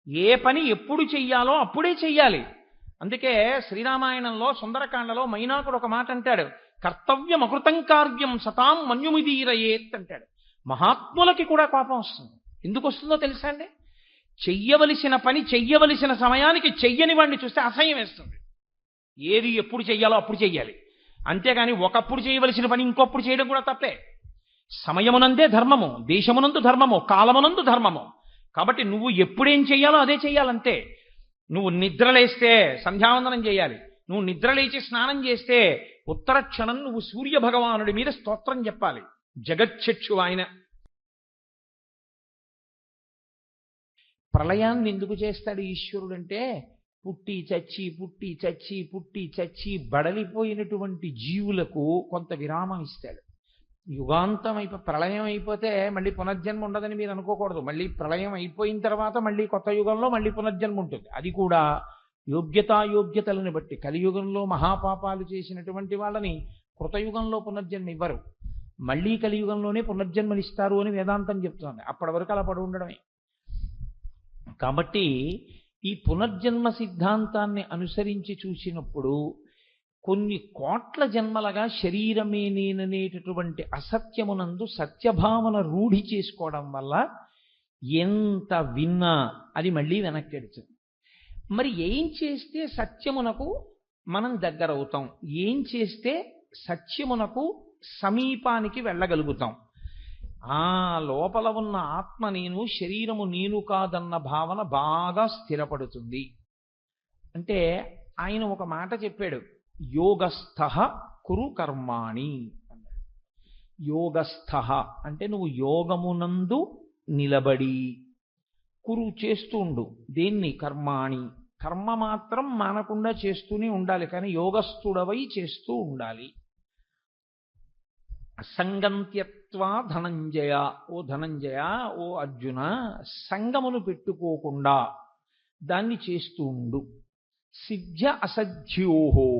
ఏ పని ఎప్పుడు చెయ్యాలో అప్పుడే చెయ్యాలి. అందుకే శ్రీరామాయణంలో సుందరకాండలో మైనాకుడు ఒక మాట అంటాడు, కర్తవ్యం అకృతం కార్యం సతాం మన్యుమిదీరయేత్ అంటాడు. మహాత్ములకి కూడా కోపం వస్తుంది. ఎందుకు వస్తుందో తెలుసా అండి? చెయ్యవలసిన పని చెయ్యవలసిన సమయానికి చెయ్యని వాడిని చూస్తే అసహ్యం వేస్తుంది. ఏది ఎప్పుడు చెయ్యాలో అప్పుడు చెయ్యాలి, అంతేగాని ఒకప్పుడు చేయవలసిన పని ఇంకొప్పుడు చేయడం కూడా తప్పే. సమయమునందే ధర్మము, దేశమునందు ధర్మము, కాలమునందు ధర్మము. కాబట్టి నువ్వు ఎప్పుడేం చెయ్యాలో అదే చెయ్యాలంతే. నువ్వు నిద్రలేస్తే సంధ్యావందనం చేయాలి. నువ్వు నిద్రలేచి స్నానం చేస్తే ఉత్తర క్షణం నువ్వు సూర్య భగవానుడి మీద స్తోత్రం చెప్పాలి. జగచ్చక్షు ఆయన. ప్రళయాన్ని ఎందుకు చేస్తాడు ఈశ్వరుడు అంటే, పుట్టి చచ్చి పుట్టి చచ్చి పుట్టి చచ్చి బడలిపోయినటువంటి జీవులకు కొంత విరామం ఇస్తాడు. యుగాంతం ప్రళయం అయిపోతే మళ్ళీ పునర్జన్మ ఉండదని మీరు అనుకోకూడదు. మళ్ళీ ప్రళయం అయిపోయిన తర్వాత మళ్ళీ కొత్త యుగంలో మళ్ళీ పునర్జన్మ ఉంటుంది. అది కూడా యోగ్యతాయోగ్యతలను బట్టి. కలియుగంలో మహాపాపాలు చేసినటువంటి వాళ్ళని కృతయుగంలో పునర్జన్మ ఇవ్వరు, మళ్ళీ కలియుగంలోనే పునర్జన్మనిస్తారు అని వేదాంతం చెప్తుంది. అప్పటి వరకు అలా పడి ఉండడమే. కాబట్టి ఈ పునర్జన్మ సిద్ధాంతాన్ని అనుసరించి చూసినప్పుడు కొన్ని కోట్ల జన్మలుగా శరీరమే నేననేటటువంటి అసత్యమునందు సత్యభావన రూఢి చేసుకోవడం వల్ల ఎంత విన్నా అది మళ్ళీ వెనక్కి వెడుతుంది. మరి ఏం చేస్తే సత్యమునకు మనం దగ్గరవుతాం? ఏం చేస్తే సత్యమునకు సమీపానికి వెళ్ళగలుగుతాం? ఆ లోపల ఉన్న ఆత్మ నేను, శరీరము నేను కాదన్న భావన బాగా స్థిరపడుతుంది. అంటే ఆయన ఒక మాట చెప్పాడు, యోగస్థః కురు కర్మాణి అన్నాడు. యోగస్థః అంటే నువ్వు యోగమునందు నిలబడి, కురు చేస్తూ ఉండు. దేన్ని? కర్మాణి. కర్మ మాత్రం మానకుండా చేస్తూనే ఉండాలి, కానీ యోగస్థుడవై చేస్తూ ఉండాలి. సంగం త్యక్త్వా ధనంజయ, ఓ ధనంజయ, ఓ అర్జున, సంగమును పెట్టుకోకుండా దాన్ని చేస్తూ ఉండు. సిద్ధ్య అసధ్యోహో,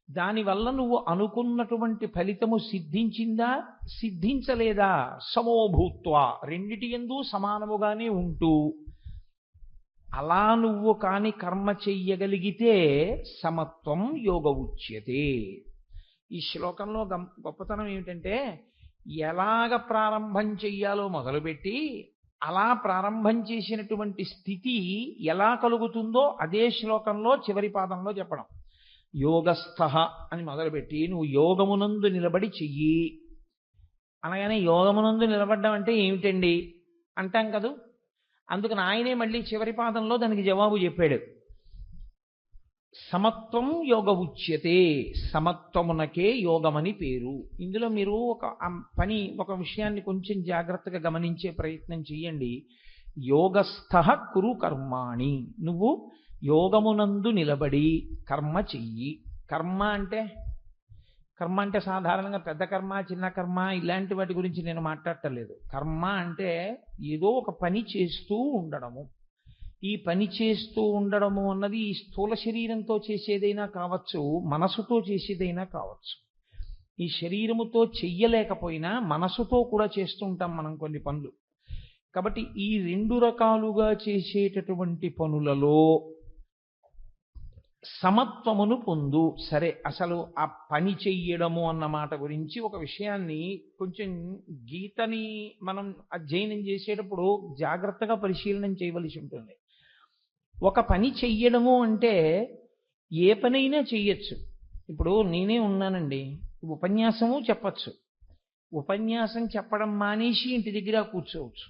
దానివల్ల నువ్వు అనుకున్నటువంటి ఫలితము సిద్ధించిందా సిద్ధించలేదా? సమోభూత్వా, రెండిటి యందు సమానముగానే ఉంటూ అలా నువ్వు కాని కర్మ చెయ్యగలిగితే సమత్వం యోగ ఉచ్యతే. ఈ శ్లోకంలో గొప్పతనం ఏమిటంటే, ఎలాగ ప్రారంభం చెయ్యాలో మొదలుపెట్టి అలా ప్రారంభం చేసినటువంటి స్థితి ఎలా కలుగుతుందో అదే శ్లోకంలో చివరి పాదంలో చెప్పడం. యోగస్థః అని మొదలుపెట్టి నువ్వు యోగమునందు నిలబడి చెయ్యి అనగానే, యోగమునందు నిలబడ్డం అంటే ఏమిటండి అంటాం కదూ. అందుకని ఆయనే మళ్ళీ చివరి పాదంలో దానికి జవాబు చెప్పాడు. సమత్వం యోగ ఉచ్యతే, సమత్వమునకే యోగమని పేరు. ఇందులో మీరు ఒక విషయాన్ని కొంచెం జాగ్రత్తగా గమనించే ప్రయత్నం చెయ్యండి. యోగస్థః కురు కర్మాణి, నువ్వు యోగమునందు నిలబడి కర్మ చెయ్యి. కర్మ అంటే సాధారణంగా పెద్ద కర్మ, చిన్న కర్మ ఇలాంటి వాటి గురించి నేను మాట్లాడటలేదు. కర్మ అంటే ఏదో ఒక పని చేస్తూ ఉండడము. ఈ పని చేస్తూ ఉండడము అన్నది ఈ స్థూల శరీరంతో చేసేదైనా కావచ్చు, మనసుతో చేసేదైనా కావచ్చు. ఈ శరీరముతో చెయ్యలేకపోయినా మనసుతో కూడా చేస్తూ ఉంటాం మనం కొన్ని పనులు. కాబట్టి ఈ రెండు రకాలుగా చేసేటటువంటి పనులలో సమత్వమును పొందు. సరే, అసలు ఆ పని చెయ్యడము అన్న మాట గురించి ఒక విషయాన్ని కొంచెం గీతని మనం అధ్యయనం చేసేటప్పుడు జాగ్రత్తగా పరిశీలనం చేయవలసి ఉంటుంది. ఒక పని చెయ్యడము అంటే ఏ పనైనా చెయ్యొచ్చు. ఇప్పుడు నేనే ఉన్నానండి, ఉపన్యాసము చెప్పచ్చు. ఉపన్యాసం చెప్పడం మానేసి ఇంటి దగ్గర కూర్చోవచ్చు.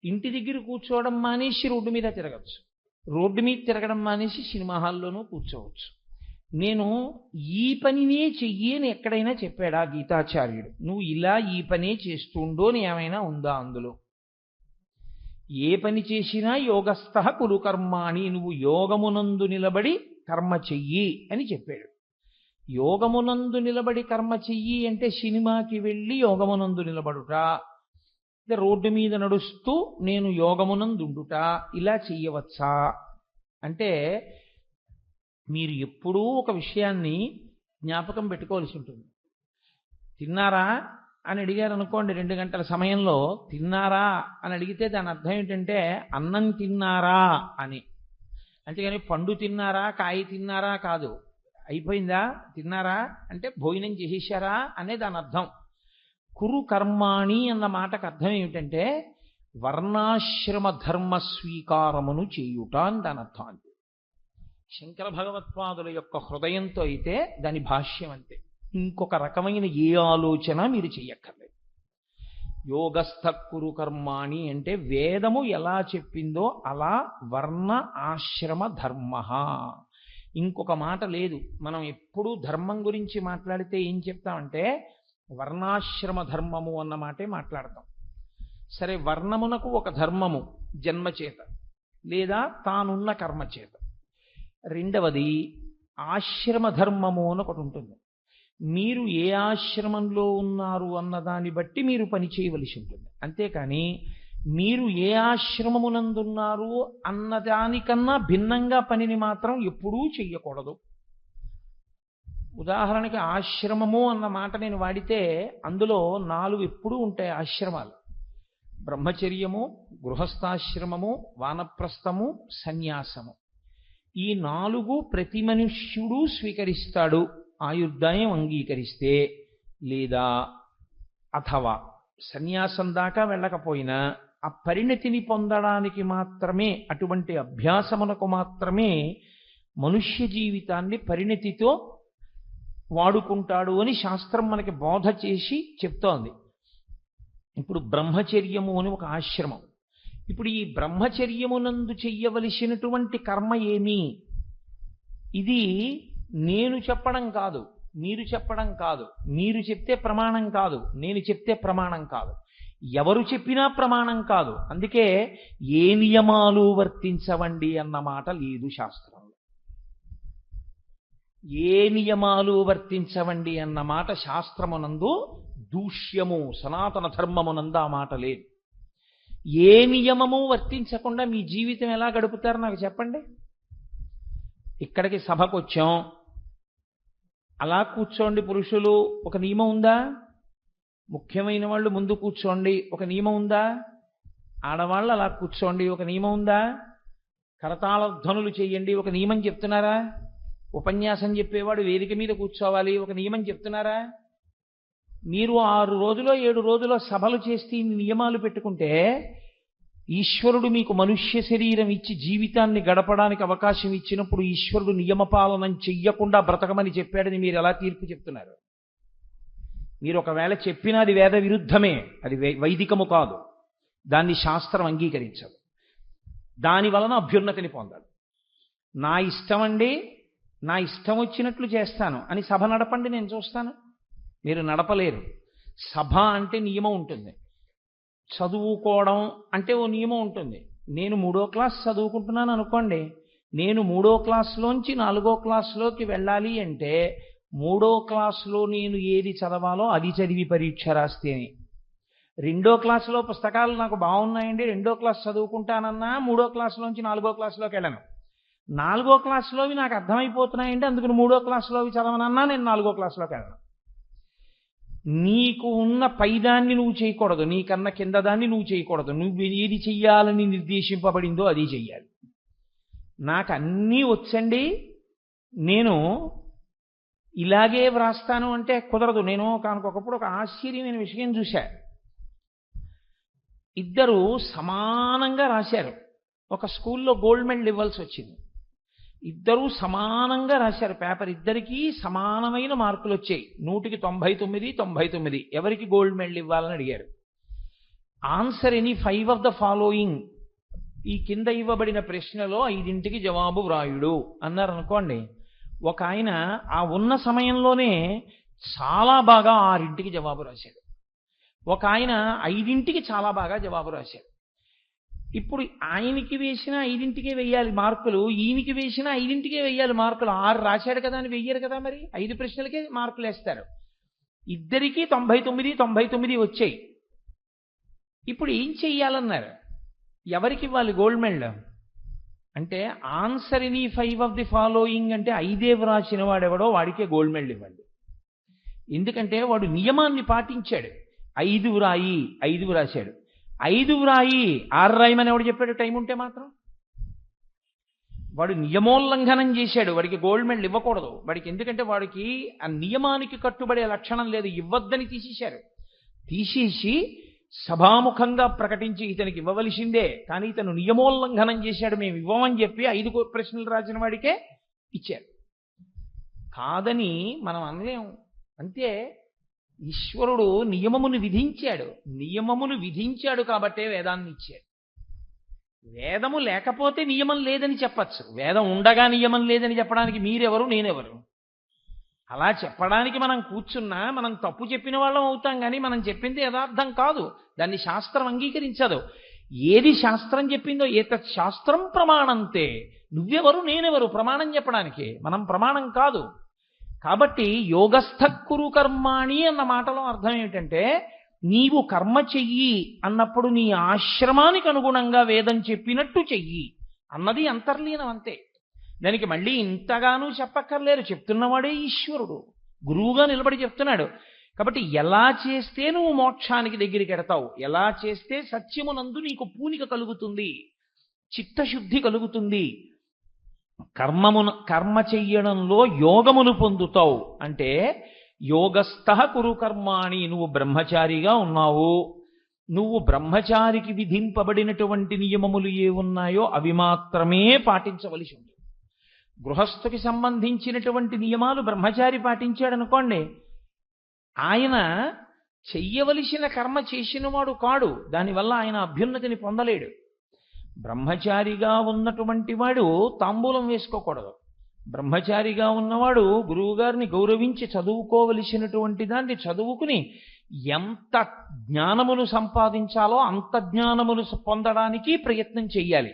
ఇంటి దగ్గర కూర్చోవడం మానేసి రోడ్డు మీద తిరగచ్చు. రోడ్డు మీద తిరగడం మానేసి సినిమా హాల్లోనూ కూర్చోవచ్చు. నేను ఈ పనినే చెయ్యి అని ఎక్కడైనా చెప్పాడా గీతాచార్యుడు? నువ్వు ఇలా ఈ పనే చేస్తుండో అని ఏమైనా ఉందా అందులో? ఏ పని చేసినా యోగస్థః కురు కర్మాణి, నువ్వు యోగమునందు నిలబడి కర్మ చెయ్యి అని చెప్పాడు. యోగమునందు నిలబడి కర్మ చెయ్యి అంటే సినిమాకి వెళ్ళి యోగమునందు నిలబడుట, రోడ్డు మీద నడుస్తూ నేను యోగమునందుండుట, ఇలా చెయ్యవచ్చా అంటే మీరు ఎప్పుడూ ఒక విషయాన్ని జ్ఞాపకం పెట్టుకోవాల్సి ఉంటుంది. తిన్నారా అని అడిగారు అనుకోండి 2 గంటల సమయంలో, తిన్నారా అని అడిగితే దాని అర్థం ఏంటంటే అన్నం తిన్నారా అని. అంతేగాని పండు తిన్నారా కాయ తిన్నారా కాదు. అయిపోయిందా తిన్నారా అంటే భోజనం చేసేశారా అనే దాని అర్థం. కురు కర్మాణి అన్న మాటకు అర్థం ఏమిటంటే వర్ణాశ్రమ ధర్మ స్వీకారమును చేయుట అని దాని అర్థం. అంతే. శంకర భగవత్పాదుల యొక్క హృదయంతో అయితే దాని భాష్యం అంతే. ఇంకొక రకమైన ఏ ఆలోచన మీరు చెయ్యక్కర్లేదు. యోగస్థ కురు కర్మాణి అంటే వేదము ఎలా చెప్పిందో అలా వర్ణ ఆశ్రమ ధర్మ. ఇంకొక మాట లేదు. మనం ఎప్పుడూ ధర్మం గురించి మాట్లాడితే ఏం చెప్తామంటే వర్ణాశ్రమ ధర్మము అన్న మాటే మాట్లాడతాం. సరే, వర్ణమునకు ఒక ధర్మము జన్మచేత లేదా తానున్న కర్మచేత. రెండవది ఆశ్రమ ధర్మము అని ఒకటి ఉంటుంది. మీరు ఏ ఆశ్రమంలో ఉన్నారు అన్నదాన్ని బట్టి మీరు పని చేయవలసి ఉంటుంది. అంతేకాని మీరు ఏ ఆశ్రమమునందున్నారు అన్నదానికన్నా భిన్నంగా పనిని మాత్రం ఎప్పుడూ చెయ్యకూడదు. ఉదాహరణకి ఆశ్రమము అన్న మాట నేను వాడితే అందులో 4 ఎప్పుడూ ఉంటాయి ఆశ్రమాలు. బ్రహ్మచర్యము, గృహస్థాశ్రమము, వానప్రస్థము, సన్యాసము. ఈ 4 ప్రతి మనుష్యుడు స్వీకరిస్తాడు ఆయుర్దాయం అంగీకరిస్తే. లేదా అథవా సన్యాసం దాకా వెళ్ళకపోయినా ఆ పరిణతిని పొందడానికి మాత్రమే, అటువంటి అభ్యాసమునకు మాత్రమే మనుష్య జీవితాన్ని పరిణతితో వాడుకుంటాడు అని శాస్త్రం మనకి బోధ చేసి చెప్తోంది. ఇప్పుడు బ్రహ్మచర్యము అని ఒక ఆశ్రమం. ఇప్పుడు ఈ బ్రహ్మచర్యమునందు చెయ్యవలసినటువంటి కర్మ ఏమి? ఇది నేను చెప్పడం కాదు, మీరు చెప్పడం కాదు, మీరు చెప్తే ప్రమాణం కాదు, నేను చెప్తే ప్రమాణం కాదు, ఎవరు చెప్పినా ప్రమాణం కాదు. అందుకే ఏ నియమాలు వర్తించవండి అన్న మాట లేదు శాస్త్రంలో. ఏ నియమాలు వర్తించవండి అన్న మాట శాస్త్రమునందు దూష్యము, సనాతన ధర్మమునందు ఆ మాట లేదు. ఏ నియమము వర్తించకుండా మీ జీవితం ఎలా గడుపుతారో నాకు చెప్పండి. ఇక్కడికి సభకు వచ్చాం, అలా కూర్చోండి పురుషులు, ఒక నియమం ఉందా? ముఖ్యమైన వాళ్ళు ముందు కూర్చోండి, ఒక నియమం ఉందా? ఆడవాళ్ళు అలా కూర్చోండి, ఒక నియమం ఉందా? కరతాళ ధ్వనులు చేయండి, ఒక నియమం చెప్తున్నారా? ఉపన్యాసం చెప్పేవాడు వేదిక మీద కూర్చోవాలి, ఒక నియమం చెప్తున్నారా? మీరు 6 రోజులో 7 రోజులో సభలు చేస్తే ఇన్ని నియమాలు పెట్టుకుంటే ఈశ్వరుడు మీకు మనుష్య శరీరం ఇచ్చి జీవితాన్ని గడపడానికి అవకాశం ఇచ్చినప్పుడు ఈశ్వరుడు నియమపాలనం చెయ్యకుండా బ్రతకమని చెప్పాడని మీరు ఎలా తీర్పు చెప్తున్నారు? మీరు ఒకవేళ చెప్పినా అది వేద విరుద్ధమే, అది వైదికము కాదు, దాన్ని శాస్త్రం అంగీకరించదు. దాని వలన అభ్యున్నతిని పొందాలి. నా ఇష్టం అండి, నా ఇష్టం వచ్చినట్లు చేస్తాను అని సభ నడపండి, నేను చూస్తాను. మీరు నడపలేరు. సభ అంటే నియమం ఉంటుంది, చదువుకోవడం అంటే ఓ నియమం ఉంటుంది. నేను 3వ క్లాస్ చదువుకుంటున్నాను అనుకోండి, నేను 3వ క్లాసులోంచి 4వ క్లాసులోకి వెళ్ళాలి అంటే 3వ క్లాసులో నేను ఏది చదవాలో అది చదివి పరీక్ష రాస్తేనే. 2వ క్లాసులో పుస్తకాలు నాకు బాగున్నాయండి, 2వ క్లాస్ చదువుకుంటానన్నా 3వ క్లాసులోంచి 4వ క్లాసులోకి వెళ్ళను. 4వ క్లాసులోవి నాకు అర్థమైపోతున్నాయండి, అందుకని 3వ క్లాసులోవి చదవనన్నా నేను 4వ క్లాసులోకి వెళ్ళను. నీకు ఉన్న పైదాన్ని నువ్వు చేయకూడదు, నీకన్నా కింద దాన్ని నువ్వు చేయకూడదు. నువ్వు ఏది చెయ్యాలని నిర్దేశింపబడిందో అది చెయ్యాలి. నాకు అన్నీ వచ్చండి, నేను ఇలాగే వ్రాస్తాను అంటే కుదరదు. నేను ఒకప్పుడు ఒక ఆశ్చర్యమైన విషయం చూశా. 2 సమానంగా రాశారు, ఒక స్కూల్లో గోల్డ్ మెడల్ ఇవ్వాల్సి వచ్చింది. 2 సమానంగా రాశారు పేపర్, 2కి సమానమైన మార్కులు వచ్చాయి, 100కి 99, 99. ఎవరికి గోల్డ్ మెడల్ ఇవ్వాలని అడిగారు. Answer any 5 of the following, ఈ కింద ఇవ్వబడిన ప్రశ్నలో 5ంటికి జవాబు వ్రాయుడు అన్నారు అనుకోండి. ఒక ఆయన ఆ ఉన్న సమయంలోనే చాలా బాగా 6ంటికి జవాబు రాశాడు, ఒక ఆయన 5ంటికి చాలా బాగా జవాబు రాశాడు. ఇప్పుడు ఆయనకి వేసిన 5ంటికే వెయ్యాలి మార్కులు, ఈయనకి వేసిన 5ంటికే వెయ్యాలి మార్కులు. 6 రాశాడు కదా అని వెయ్యరు కదా, మరి 5 ప్రశ్నలకే మార్కులు వేస్తారు. 2కి 99, 99 వచ్చాయి. ఇప్పుడు ఏం చెయ్యాలన్నారు? ఎవరికి ఇవ్వాలి గోల్డ్ మెడల్ అంటే answer any 5 of the following అంటే 5 వ్రాసిన వాడెవడో వాడికే గోల్డ్ మెడల్ ఇవ్వండి. ఎందుకంటే వాడు నియమాన్ని పాటించాడు. 5 వ్రాయి 5 వ్రాశాడు. 5 వ్రాయి 6 రాయమని ఎవడు చెప్పాడు? టైం ఉంటే మాత్రం. వాడు నియమోల్లంఘనం చేశాడు, వాడికి గోల్డ్ మెడల్ ఇవ్వకూడదు. వాడికి ఎందుకంటే వాడికి ఆ నియమానికి కట్టుబడే లక్షణం లేదు, ఇవ్వద్దని తీసేశారు. తీసేసి సభాముఖంగా ప్రకటించి ఇతనికి ఇవ్వవలసిందే, కానీ ఇతను నియమోల్లంఘనం చేశాడు, మేము ఇవ్వమని చెప్పి 5 ప్రశ్నలు రాసిన వాడికే ఇచ్చారు. కాదని మనం అనలేము. అంతే, ఈశ్వరుడు నియమమును విధించాడు. నియమమును విధించాడు కాబట్టే వేదాన్ని ఇచ్చాడు. వేదము లేకపోతే నియమం లేదని చెప్పచ్చు, వేదం ఉండగా నియమం లేదని చెప్పడానికి మీరెవరు, నేనెవరు? అలా చెప్పడానికి మనం కూర్చున్నా మనం తప్పు చెప్పిన వాళ్ళం అవుతాం, కానీ మనం చెప్పింది యథార్థం కాదు, దాన్ని శాస్త్రం అంగీకరించదు. ఏది శాస్త్రం చెప్పిందో ఏతత్ శాస్త్రం ప్రమాణంతే. నువ్వెవరు, నేనెవరు ప్రమాణం చెప్పడానికి? మనం ప్రమాణం కాదు. కాబట్టి యోగస్థ కురు కర్మాణి అన్న మాటలో అర్థం ఏమిటంటే, నీవు కర్మ చెయ్యి అన్నప్పుడు నీ ఆశ్రమానికి అనుగుణంగా వేదం చెప్పినట్టు చెయ్యి అన్నది అంతర్లీనం, అంతే. దానికి మళ్ళీ ఇంతగానూ చెప్పక్కర్లేరు, చెప్తున్నవాడే ఈశ్వరుడు, గురువుగా నిలబడి చెప్తున్నాడు. కాబట్టి ఎలా చేస్తే నువ్వు మోక్షానికి దగ్గరికి ఎడతావు, ఎలా చేస్తే సత్యమునందు నీకు పూనిక కలుగుతుంది, చిత్తశుద్ధి కలుగుతుంది, కర్మ చెయ్యడంలో యోగమును పొందుతావు అంటే, యోగస్థ కురు కర్మాణి, నువ్వు బ్రహ్మచారిగా ఉన్నావు, నువ్వు బ్రహ్మచారికి విధింపబడినటువంటి నియమములు ఏ ఉన్నాయో అవి మాత్రమే పాటించవలసి ఉంది. గృహస్థుకి సంబంధించినటువంటి నియమాలు బ్రహ్మచారి పాటించాడనుకోండి, ఆయన చెయ్యవలసిన కర్మ చేసినవాడు కాడు, దానివల్ల ఆయన అభ్యున్నతిని పొందలేడు. బ్రహ్మచారిగా ఉన్నటువంటి వాడు తాంబూలం వేసుకోకూడదు. బ్రహ్మచారిగా ఉన్నవాడు గురువుగారిని గౌరవించి చదువుకోవలసినటువంటి దాన్ని చదువుకుని ఎంత జ్ఞానమును సంపాదించాలో అంత జ్ఞానమును పొందడానికి ప్రయత్నం చెయ్యాలి.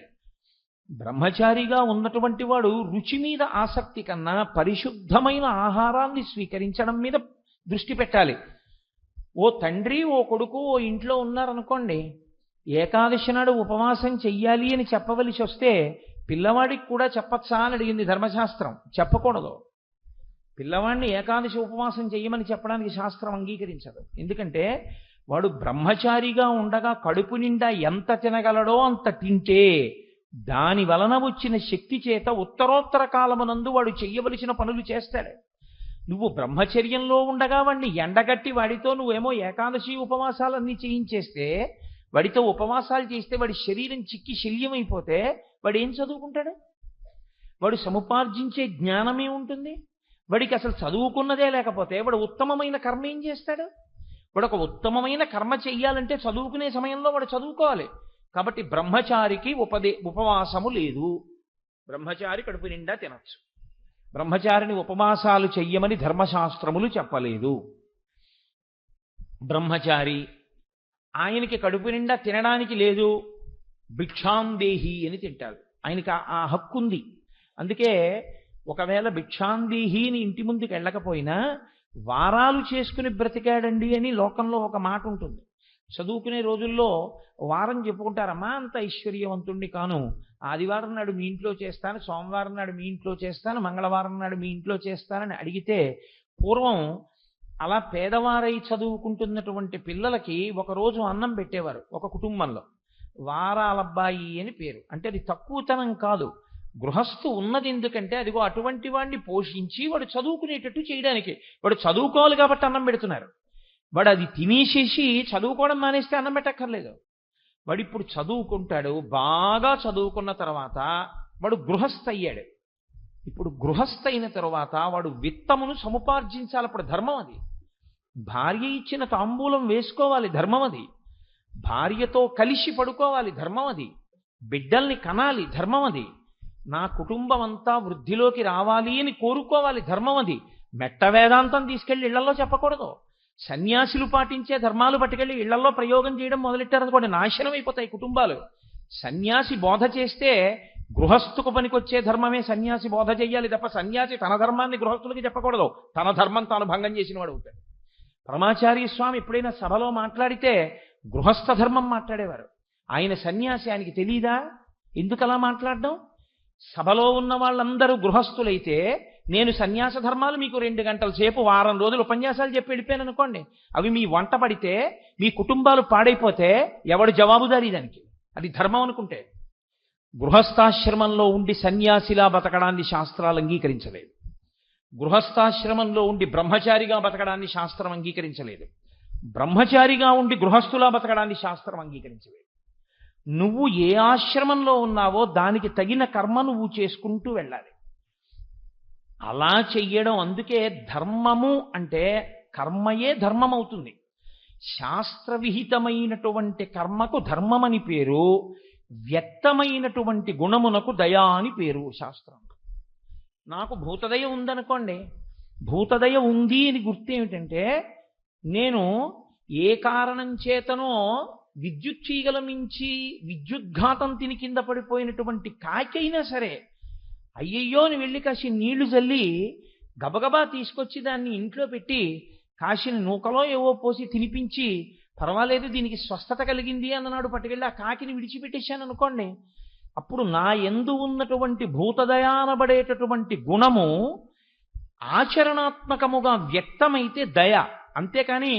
బ్రహ్మచారిగా ఉన్నటువంటి వాడు రుచి మీద ఆసక్తి కన్నా పరిశుద్ధమైన ఆహారాన్ని స్వీకరించడం మీద దృష్టి పెట్టాలి. ఓ తండ్రి ఓ కొడుకు ఓ ఇంట్లో ఉన్నారనుకోండి, ఏకాదశి నాడు ఉపవాసం చెయ్యాలి అని చెప్పవలసి వస్తే పిల్లవాడికి కూడా చెప్పచ్చా అని అడిగింది ధర్మశాస్త్రం. చెప్పకూడదు. పిల్లవాడిని ఏకాదశి ఉపవాసం చెయ్యమని చెప్పడానికి శాస్త్రం అంగీకరించదు. ఎందుకంటే వాడు బ్రహ్మచారిగా ఉండగా కడుపు నిండా ఎంత తినగలడో అంత తింటే దాని వలన వచ్చిన శక్తి చేత ఉత్తరోత్తర కాలమునందు వాడు చెయ్యవలసిన పనులు చేస్తాడు. నువ్వు బ్రహ్మచర్యంలో ఉండగా వాడిని ఎండగట్టి వాడితో నువ్వేమో ఏకాదశి ఉపవాసాలన్నీ చేయించేస్తే, వాడితో ఉపవాసాలు చేస్తే వాడి శరీరం చిక్కి శల్యమైపోతే వాడు ఏం చదువుకుంటాడు? వాడు సముపార్జించే జ్ఞానమే ఉంటుంది? వాడికి అసలు చదువుకున్నదే లేకపోతే వాడు ఉత్తమమైన కర్మ ఏం చేస్తాడు? వాడు ఒక ఉత్తమమైన కర్మ చెయ్యాలంటే చదువుకునే సమయంలో వాడు చదువుకోవాలి. కాబట్టి బ్రహ్మచారికి ఉపవాసము లేదు. బ్రహ్మచారి కడుపు నిండా తినచ్చు. బ్రహ్మచారిని ఉపవాసాలు చెయ్యమని ధర్మశాస్త్రములు చెప్పలేదు. బ్రహ్మచారి ఆయనకి కడుపు నిండా తినడానికి లేదు, భిక్షాందేహి అని తింటాడు. ఆయనకి ఆ హక్కు ఉంది. అందుకే ఒకవేళ భిక్షాందేహిని ఇంటి ముందుకు వెళ్ళకపోయినా వారాలు చేసుకుని బ్రతికాడండి అని లోకంలో ఒక మాట ఉంటుంది. చదువుకునే రోజుల్లో వారం చెప్పుకుంటారమ్మా, అంత ఐశ్వర్యవంతుణ్ణి కాను, ఆదివారం నాడు మీ ఇంట్లో చేస్తాను, సోమవారం నాడు మీ ఇంట్లో చేస్తాను, మంగళవారం నాడు మీ ఇంట్లో చేస్తానని అడిగితే, పూర్వం అలా పేదవారై చదువుకుంటున్నటువంటి పిల్లలకి ఒకరోజు అన్నం పెట్టేవారు ఒక కుటుంబంలో. వారాలబ్బాయి అని పేరు. అంటే అది తక్కువతనం కాదు. గృహస్థు ఉన్నది ఎందుకంటే అదిగో అటువంటి వాడిని పోషించి వాడు చదువుకునేటట్టు చేయడానికి. వాడు చదువుకోవాలి కాబట్టి అన్నం పెడుతున్నారు. వాడు అది తినేసేసి చదువుకోవడం మానేస్తే అన్నం పెట్టక్కర్లేదు. వాడు ఇప్పుడు చదువుకుంటాడు, బాగా చదువుకున్న తర్వాత వాడు గృహస్థ అయ్యాడు. ఇప్పుడు గృహస్థ అయిన తర్వాత వాడు విత్తమును సముపార్జించాలి. అప్పుడు ధర్మం అది. భార్య ఇచ్చిన తాంబూలం వేసుకోవాలి, ధర్మం అది. భార్యతో కలిసి పడుకోవాలి, ధర్మం అది. బిడ్డల్ని కనాలి, ధర్మం అది. నా కుటుంబం అంతా వృద్ధిలోకి రావాలి అని కోరుకోవాలి, ధర్మం అది. మెట్ట వేదాంతం తీసుకెళ్లి ఇళ్లలో చెప్పకూడదు. సన్యాసులు పాటించే ధర్మాలు పట్టుకెళ్ళి ఇళ్లలో ప్రయోగం చేయడం మొదలెట్టారనుకోండి, నాశనం అయిపోతాయి కుటుంబాలు. సన్యాసి బోధ చేస్తే గృహస్థుకు పనికొచ్చే ధర్మమే సన్యాసి బోధ చెయ్యాలి తప్ప సన్యాసి తన ధర్మాన్ని గృహస్థులకి చెప్పకూడదు. తన ధర్మం తాను భంగం చేసిన వాడు అవుతాడు. పరమాచార్య స్వామి ఎప్పుడైనా సభలో మాట్లాడితే గృహస్థ ధర్మం మాట్లాడేవారు. ఆయన సన్యాసి, ఆయనకి తెలీదా ఎందుకు అలా మాట్లాడడం? సభలో ఉన్న వాళ్ళందరూ గృహస్థులైతే నేను సన్యాస ధర్మాలు మీకు 2 గంటల సేపు వారం రోజులు ఉపన్యాసాలు చెప్పి వెళ్ళిపోయాను అనుకోండి, అవి మీ వంట పడితే మీ కుటుంబాలు పాడైపోతే ఎవడు జవాబుదారీ దానికి? అది ధర్మం అనుకుంటే. గృహస్థాశ్రమంలో ఉండి సన్యాసిలా బతకడాన్ని శాస్త్రాలు అంగీకరించలేదు. గృహస్థాశ్రమంలో ఉండి బ్రహ్మచారిగా బతకడాన్ని శాస్త్రం అంగీకరించలేదు. బ్రహ్మచారిగా ఉండి గృహస్థులా బతకడాన్ని శాస్త్రం అంగీకరించలేదు. నువ్వు ఏ ఆశ్రమంలో ఉన్నావో దానికి తగిన కర్మ నువ్వు చేసుకుంటూ వెళ్ళాలి. అలా చెయ్యడం, అందుకే ధర్మము అంటే కర్మయే ధర్మం అవుతుంది. శాస్త్రవిహితమైనటువంటి కర్మకు ధర్మమని పేరు, వ్యక్తమైనటువంటి గుణమునకు దయా అని పేరు శాస్త్రంలో. నాకు భూతదయ ఉందనుకోండి, భూతదయ ఉంది అని గుర్తేమిటంటే, నేను ఏ కారణం చేతనో విద్యుత్ తీగల మించి విద్యుద్ఘాతం తిని కింద పడిపోయినటువంటి కాకైనా సరే అయ్యయ్యో అని వెళ్ళి కాసి నీళ్లు చల్లి గబగబా తీసుకొచ్చి దాన్ని ఇంట్లో పెట్టి కాసిన నూకలో ఏవో పోసి తినిపించి పర్వాలేదు దీనికి స్వస్థత కలిగింది అన్ననాడు పట్టుకెళ్ళి ఆ కాకిని విడిచిపెట్టేశాను అనుకోండి, అప్పుడు నా యందు ఉన్నటువంటి భూతదయ అనబడేటటువంటి గుణము ఆచరణాత్మకముగా వ్యక్తమైతే దయ. అంతేకాని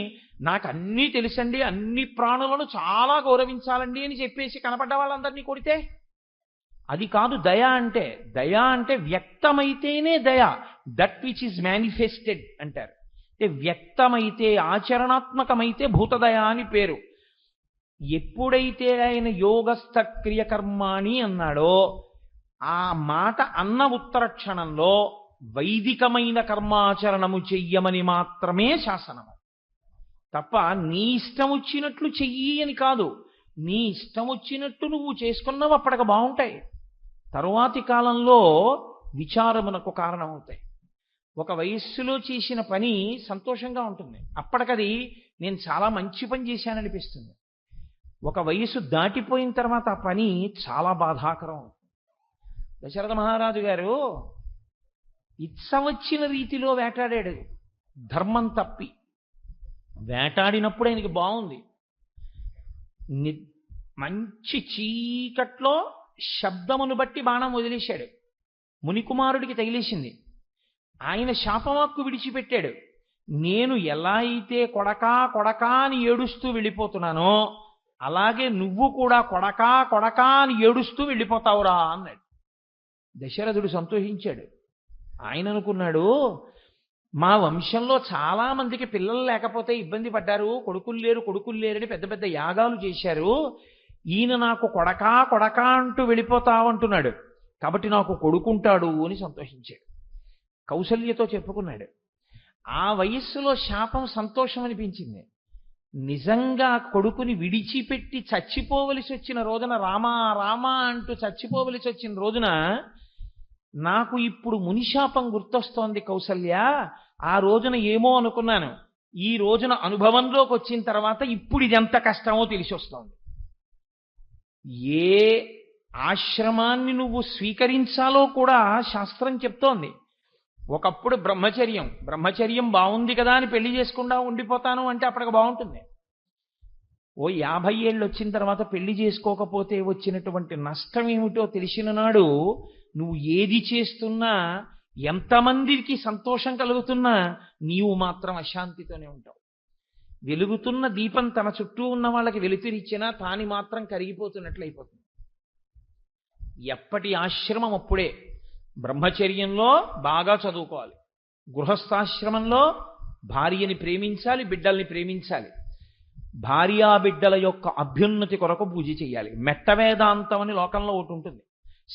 నాకు అన్నీ తెలుసండి, అన్ని ప్రాణులను చాలా గౌరవించాలండి అని చెప్పేసి కనపడ్డ వాళ్ళందరినీ కొడితే అది కాదు దయ అంటే. దయ అంటే వ్యక్తమైతేనే దయ. దట్ విచ్ ఈజ్ మేనిఫెస్టెడ్ అంటారు. అంటే వ్యక్తమైతే, ఆచరణాత్మకమైతే భూతదయ అని పేరు. ఎప్పుడైతే ఆయన యోగస్థ క్రియకర్మాణి అన్నాడో ఆ మాట అన్న ఉత్తర క్షణంలో వైదికమైన కర్మాచరణము చెయ్యమని మాత్రమే శాసనము తప్ప నీ ఇష్టం వచ్చినట్లు చెయ్యి అని కాదు. నీ ఇష్టం వచ్చినట్టు నువ్వు చేసుకున్నావు, అప్పటికి బాగుంటాయి, తరువాతి కాలంలో విచారమునకు కారణమవుతాయి. ఒక వయస్సులో చేసిన పని సంతోషంగా ఉంటుంది, అప్పటికది నేను చాలా మంచి పని చేశాననిపిస్తుంది. ఒక వయసు దాటిపోయిన తర్వాత ఆ పని చాలా బాధాకరం అవుతుంది. దశరథ మహారాజు గారు ఇచ్చవచ్చిన రీతిలో వేటాడాడు, ధర్మం తప్పి. వేటాడినప్పుడు ఆయనకి బాగుంది. మంచి చీకట్లో శబ్దమును బట్టి బాణం వదిలేశాడు, మునికుమారుడికి తగిలేసింది. ఆయన శాపవాక్కు విడిచిపెట్టాడు. నేను ఎలా అయితే కొడకా కొడకా అని ఏడుస్తూ వెళ్ళిపోతున్నానో అలాగే నువ్వు కూడా కొడకా కొడకా అని ఏడుస్తూ వెళ్ళిపోతావురా అన్నాడు. దశరథుడు సంతోషించాడు. ఆయన అనుకున్నాడు, మా వంశంలో చాలా మందికి పిల్లలు లేకపోతే ఇబ్బంది పడ్డారు, కొడుకులు లేరని పెద్ద పెద్ద యాగాలు చేశారు. ఈయన నాకు కొడకా కొడకా అంటూ వెళ్ళిపోతావంటున్నాడు, కాబట్టి నాకు కొడుకుంటాడు అని సంతోషించాడు. కౌసల్యతో చెప్పుకున్నాడు. ఆ వయస్సులో శాపం సంతోషం అనిపించింది. నిజంగా కొడుకుని విడిచిపెట్టి చచ్చిపోవలసి వచ్చిన రోజున, రామా రామా అంటూ చచ్చిపోవలసి వచ్చిన రోజున నాకు ఇప్పుడు మునిశాపం గుర్తొస్తోంది కౌసల్య. ఆ రోజున ఏమో అనుకున్నాను, ఈ రోజున అనుభవంలోకి వచ్చిన తర్వాత ఇప్పుడు ఇది ఎంత కష్టమో తెలిసి వస్తోంది. ఏ ఆశ్రమాన్ని నువ్వు స్వీకరించాలో కూడా శాస్త్రం చెప్తోంది. ఒకప్పుడు బ్రహ్మచర్యం బాగుంది కదా అని పెళ్లి చేసుకుండా ఉండిపోతాను అంటే అప్పటికి బాగుంటుంది. ఓ 50 ఏళ్ళు వచ్చిన తర్వాత పెళ్లి చేసుకోకపోతే వచ్చినటువంటి నష్టం ఏమిటో తెలిసిన నాడు నువ్వు ఏది చేస్తున్నా, ఎంతమందికి సంతోషం కలుగుతున్నా నీవు మాత్రం అశాంతితోనే ఉంటావు. వెలుగుతున్న దీపం తన చుట్టూ ఉన్న వాళ్ళకి వెలుతురిచ్చినా తాని మాత్రం కరిగిపోతున్నట్లయిపోతుంది. ఎప్పటి ఆశ్రమం అప్పుడే. బ్రహ్మచర్యంలో బాగా చదువుకోవాలి, గృహస్థాశ్రమంలో భార్యని ప్రేమించాలి, బిడ్డల్ని ప్రేమించాలి, భార్యా బిడ్డల యొక్క అభ్యున్నతి కొరకు పూజ చేయాలి. మెట్ట వేదాంతం అని లోకంలో ఒకటి ఉంటుంది.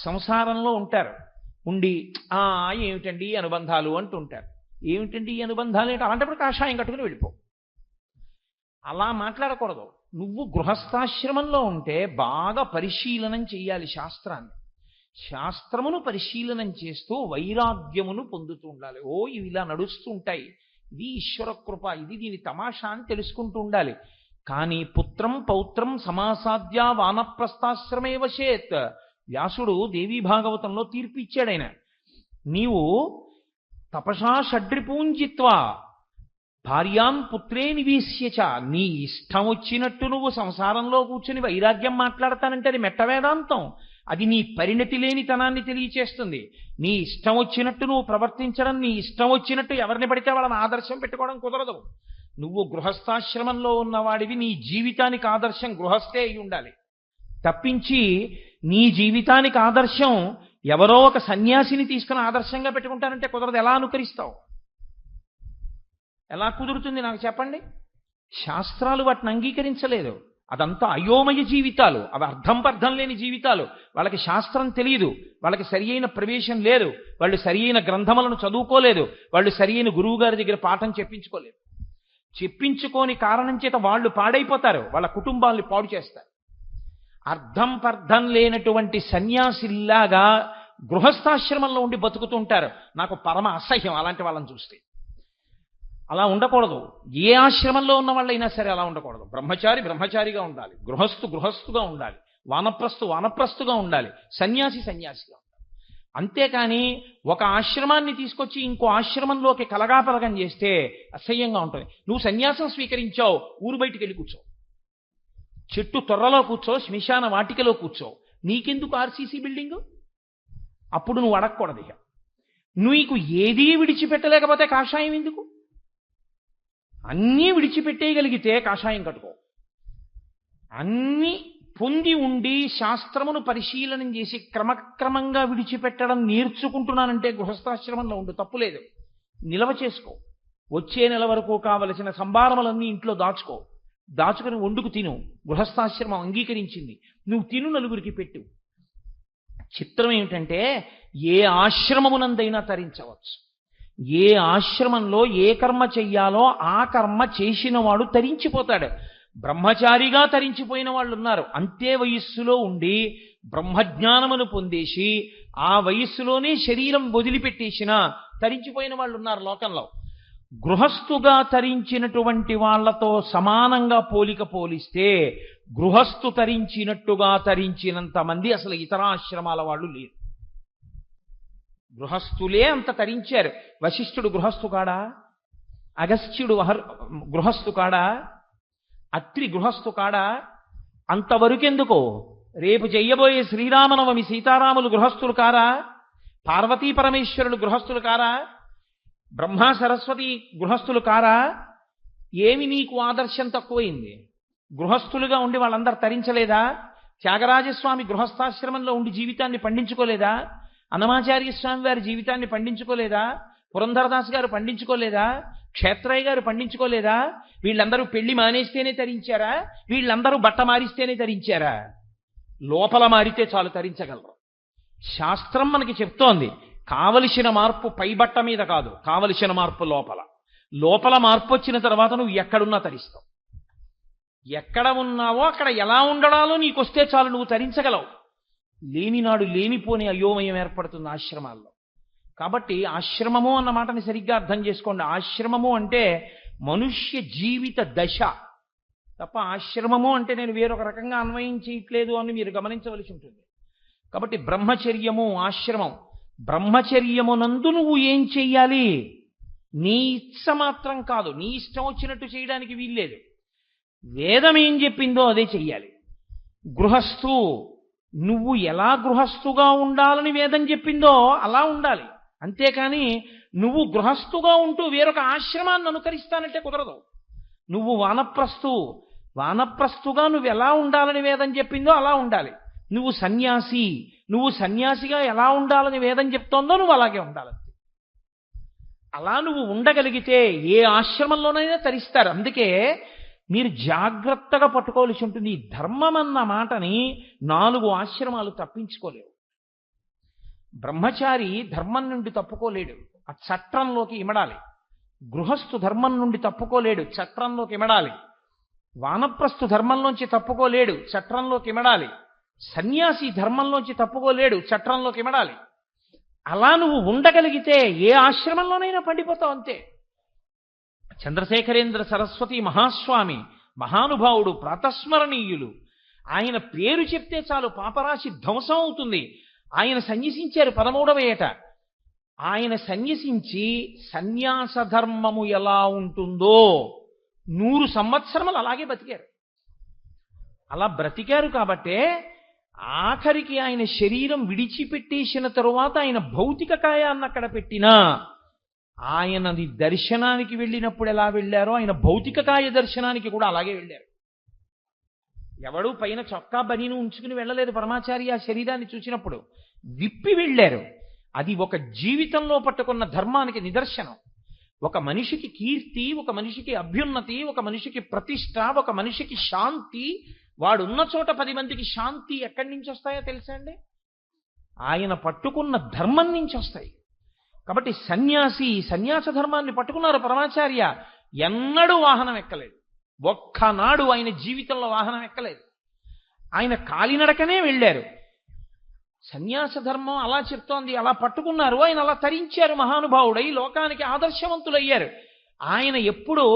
సంసారంలో ఉంటారు, ఉండి ఏమిటండి ఈ అనుబంధాలు అంటుంటారు. ఏమిటండి ఈ అనుబంధాలు ఏంటి? అలాంటప్పుడు కాషాయం కట్టుకుని వెళ్ళిపో. అలా మాట్లాడకూడదు. నువ్వు గృహస్థాశ్రమంలో ఉంటే బాగా పరిశీలనం చెయ్యాలి శాస్త్రాన్ని. శాస్త్రమును పరిశీలనం చేస్తూ వైరాగ్యమును పొందుతూ ఉండాలి. ఇవి ఇలా నడుస్తూ ఉంటాయి, ఇది ఈశ్వర కృప, ఇది దీని తమాషా అని తెలుసుకుంటూ ఉండాలి. కానీ పుత్రం పౌత్రం సమాసాద్య వానప్రస్థాశ్రమే వశేత్. వ్యాసుడు దేవీ భాగవతంలో తీర్పు ఇచ్చాడు. ఆయన నీవు తపసా షడ్రిపూంజిత్వా భార్యాం పుత్రే నివేశ్యచ, నీ ఇష్టం వచ్చినట్టు నువ్వు సంసారంలో కూర్చుని వైరాగ్యం మాట్లాడతానంటే అది మెట్ట వేదాంతం. అది నీ పరిణతి లేనితనాన్ని తెలియచేస్తుంది. నీ ఇష్టం వచ్చినట్టు నువ్వు ప్రవర్తించడం, నీ ఇష్టం వచ్చినట్టు ఎవరిని పడితే వాళ్ళని ఆదర్శం పెట్టుకోవడం కుదరదు. నువ్వు గృహస్థాశ్రమంలో ఉన్నవాడివి, నీ జీవితానికి ఆదర్శం గృహస్థే అయి ఉండాలి తప్పించి నీ జీవితానికి ఆదర్శం ఎవరో ఒక సన్యాసిని తీసుకుని ఆదర్శంగా పెట్టుకుంటానంటే కుదరదు. ఎలా అనుకరిస్తావు? ఎలా కుదురుతుంది నాకు చెప్పండి? శాస్త్రాలు వాటిని అంగీకరించలేదు. అదంతా అయోమయ జీవితాలు, అవి అర్థం పర్థం లేని జీవితాలు. వాళ్ళకి శాస్త్రం తెలియదు, వాళ్ళకి సరి అయిన ప్రవేశం లేదు, వాళ్ళు సరి అయిన గ్రంథములను చదువుకోలేదు, వాళ్ళు సరి అయిన గురువు గారి దగ్గర పాఠం చెప్పించుకోలేదు. చెప్పించుకోని కారణం చేత వాళ్ళు పాడైపోతారు, వాళ్ళ కుటుంబాల్ని పాడు చేస్తారు. అర్థం పర్థం లేనటువంటి సన్యాసిల్లాగా గృహస్థాశ్రమంలో ఉండి బతుకుతుంటారు. నాకు పరమ అసహ్యం అలాంటి వాళ్ళని చూస్తే. అలా ఉండకూడదు. ఏ ఆశ్రమంలో ఉన్న వాళ్ళైనా సరే అలా ఉండకూడదు. బ్రహ్మచారి బ్రహ్మచారిగా ఉండాలి, గృహస్థు గృహస్థుగా ఉండాలి, వానప్రస్థు వానప్రస్థుగా ఉండాలి, సన్యాసి సన్యాసిగా ఉండాలి. అంతేకాని ఒక ఆశ్రమాన్ని తీసుకొచ్చి ఇంకో ఆశ్రమంలోకి కలగాపలగం చేస్తే అసహ్యంగా ఉంటుంది. నువ్వు సన్యాసం స్వీకరించావు, ఊరు బయటికి వెళ్ళి కూర్చో, చెట్టు తొర్రలో కూర్చో, శ్మశాన వాటికలో కూర్చో. నీకెందుకు ఆర్సీసీ బిల్డింగు? అప్పుడు నువ్వు అడగకూడదు. ఇక నీకు ఏదీ విడిచిపెట్టలేకపోతే కాషాయం ఎందుకు? అన్నీ విడిచిపెట్టేయగలిగితే కాషాయం కట్టుకో. అన్నీ పొంది ఉండి శాస్త్రమును పరిశీలనం చేసి క్రమక్రమంగా విడిచిపెట్టడం నేర్చుకుంటున్నానంటే గృహస్థాశ్రమంలో ఉండు, తప్పులేదు. నిలవ చేసుకో. వచ్చే నెల వరకు కావలసిన సంభారములన్నీ ఇంట్లో దాచుకో, దాచుకుని వండుకు తిను. గృహస్థాశ్రమం అంగీకరించింది, నువ్వు తిను, నలుగురికి పెట్టు. చిత్రం ఏమిటంటే ఏ ఆశ్రమమునందైనా తరించవచ్చు. ఏ ఆశ్రమంలో ఏ కర్మ చెయ్యాలో ఆ కర్మ చేసిన వాడు తరించిపోతాడు. బ్రహ్మచారిగా తరించిపోయిన వాళ్ళు ఉన్నారు. అంతే వయస్సులో ఉండి బ్రహ్మజ్ఞానమును పొందేసి ఆ వయస్సులోనే శరీరం వదిలిపెట్టేసిన తరించిపోయిన వాళ్ళు ఉన్నారు లోకంలో. గృహస్థుగా తరించినటువంటి వాళ్లతో సమానంగా పోలిస్తే గృహస్థు తరించినట్టుగా తరించినంత మంది అసలు ఇతర ఆశ్రమాల వాళ్ళు లేరు. గృహస్థులే అంత తరించారు. వశిష్ఠుడు గృహస్థు కాడా? అగస్త్యుడు గృహస్థు కాడా? అత్రి గృహస్థు కాడా? అంతవరకెందుకో రేపు చెయ్యబోయే శ్రీరామనవమి సీతారాములు గృహస్థులు కారా? పార్వతీ పరమేశ్వరులు గృహస్థులు కారా? బ్రహ్మ సరస్వతి గృహస్థులు కారా? ఏమి నీకు ఆదర్శం తక్కువైంది? గృహస్థులుగా ఉండి వాళ్ళందరూ తరించలేదా? త్యాగరాజస్వామి గృహస్థాశ్రమంలో ఉండి జీవితాన్ని పండించుకోలేదా? అన్నమాచార్య స్వామి వారి జీవితాన్ని పండించుకోలేదా? పురంధరదాస్ గారు పండించుకోలేదా? క్షేత్రయ్య గారు పండించుకోలేదా? వీళ్ళందరూ పెళ్లి మానేస్తేనే తరించారా? వీళ్ళందరూ బట్ట మారిస్తేనే తరించారా? లోపల మారితే చాలు తరించగలరు. శాస్త్రం మనకి చెప్తోంది, కావలసిన మార్పు పై బట్ట మీద కాదు, కావలసిన మార్పు లోపల. లోపల మార్పు వచ్చిన తర్వాత నువ్వు ఎక్కడున్నా తరిస్తావు. ఎక్కడ ఉన్నావో అక్కడ ఎలా ఉండడాలో నీకొస్తే చాలు, నువ్వు తరించగలవు. లేనినాడు లేనిపోని అయోమయం ఏర్పడుతుంది ఆశ్రమాల్లో. కాబట్టి ఆశ్రమము అన్న మాటని సరిగ్గా అర్థం చేసుకోండి. ఆశ్రమము అంటే మనుష్య జీవిత దశ తప్ప ఆశ్రమము అంటే నేను వేరొక రకంగా అన్వయం చేయట్లేదు అని మీరు గమనించవలసి ఉంటుంది. కాబట్టి బ్రహ్మచర్యము ఆశ్రమం. బ్రహ్మచర్యమునందు నువ్వు ఏం చెయ్యాలి? నీ ఇచ్చ మాత్రం కాదు, నీ ఇష్టం వచ్చినట్టు చేయడానికి వీల్లేదు. వేదం ఏం చెప్పిందో అదే చెయ్యాలి. గృహస్థు, నువ్వు ఎలా గృహస్థుగా ఉండాలని వేదం చెప్పిందో అలా ఉండాలి. అంతేకాని నువ్వు గృహస్థుగా ఉంటూ వేరొక ఆశ్రమాన్ని అనుకరిస్తానంటే కుదరదు. నువ్వు వానప్రస్థుగా నువ్వు ఎలా ఉండాలని వేదం చెప్పిందో అలా ఉండాలి. నువ్వు సన్యాసిగా ఎలా ఉండాలని వేదం చెప్తోందో నువ్వు అలాగే ఉండాలి. అలా నువ్వు ఉండగలిగితే ఏ ఆశ్రమంలోనైనా తరిస్తారు. అందుకే మీరు జాగ్రత్తగా పట్టుకోవాల్సి ఉంటుంది. ఈ ధర్మం అన్న మాటని 4 ఆశ్రమాలు తప్పించుకోలేవు. బ్రహ్మచారి ధర్మం నుండి తప్పుకోలేడు, ఆ చట్రంలోకి ఇమడాలి. గృహస్థు ధర్మం నుండి తప్పుకోలేడు, చట్రంలోకి ఇమడాలి. వానప్రస్థు ధర్మంలోంచి తప్పుకోలేడు, చట్రంలోకి ఇమడాలి. సన్యాసి ధర్మంలోంచి తప్పుకోలేడు, చట్రంలోకి ఇమడాలి. అలా నువ్వు ఉండగలిగితే ఏ ఆశ్రమంలోనైనా పండిపోతావు అంతే. చంద్రశేఖరేంద్ర సరస్వతి మహాస్వామి మహానుభావుడు, ప్రాతస్మరణీయులు. ఆయన పేరు చెప్తే చాలు పాపరాశి ధ్వంసం అవుతుంది. ఆయన సన్యసించారు 13వ ఏట. ఆయన సన్యసించి సన్యాస ధర్మము ఎలా ఉంటుందో 100 సంవత్సరములు అలాగే బతికారు. అలా బ్రతికారు కాబట్టే ఆఖరికి ఆయన శరీరం విడిచిపెట్టేసిన తరువాత ఆయన భౌతిక కాయాన్ని అక్కడ పెట్టినా ఆయనది దర్శనానికి వెళ్ళినప్పుడు ఎలా వెళ్ళారో ఆయన భౌతిక కాయ దర్శనానికి కూడా అలాగే వెళ్ళారు. ఎవడూ పైన చొక్కా బనీను ఉంచుకుని వెళ్ళలేదు పరమాచార్య ఆ శరీరాన్ని చూసినప్పుడు, విప్పి వెళ్ళారు. అది ఒక జీవితంలో పట్టుకున్న ధర్మానికి నిదర్శనం. ఒక మనిషికి కీర్తి, ఒక మనిషికి అభ్యున్నతి, ఒక మనిషికి ప్రతిష్ట, ఒక మనిషికి శాంతి, వాడున్న చోట 10 మందికి శాంతి ఎక్కడి నుంచి వస్తాయో తెలుసా అండి? ఆయన పట్టుకున్న ధర్మం నుంచి వస్తాయి. కాబట్టి సన్యాస ధర్మాన్ని పట్టుకున్నారు పరమాచార్య. ఎన్నడూ వాహనం ఎక్కలేదు, ఒక్కనాడు ఆయన జీవితంలో వాహనం ఎక్కలేదు. ఆయన కాలినడకనే వెళ్ళారు. సన్యాస ధర్మం అలా చెప్తోంది, అలా పట్టుకున్నారు. ఆయన అలా తరించారు, మహానుభావుడై లోకానికి ఆదర్శవంతులయ్యారు. ఆయన ఎప్పుడూ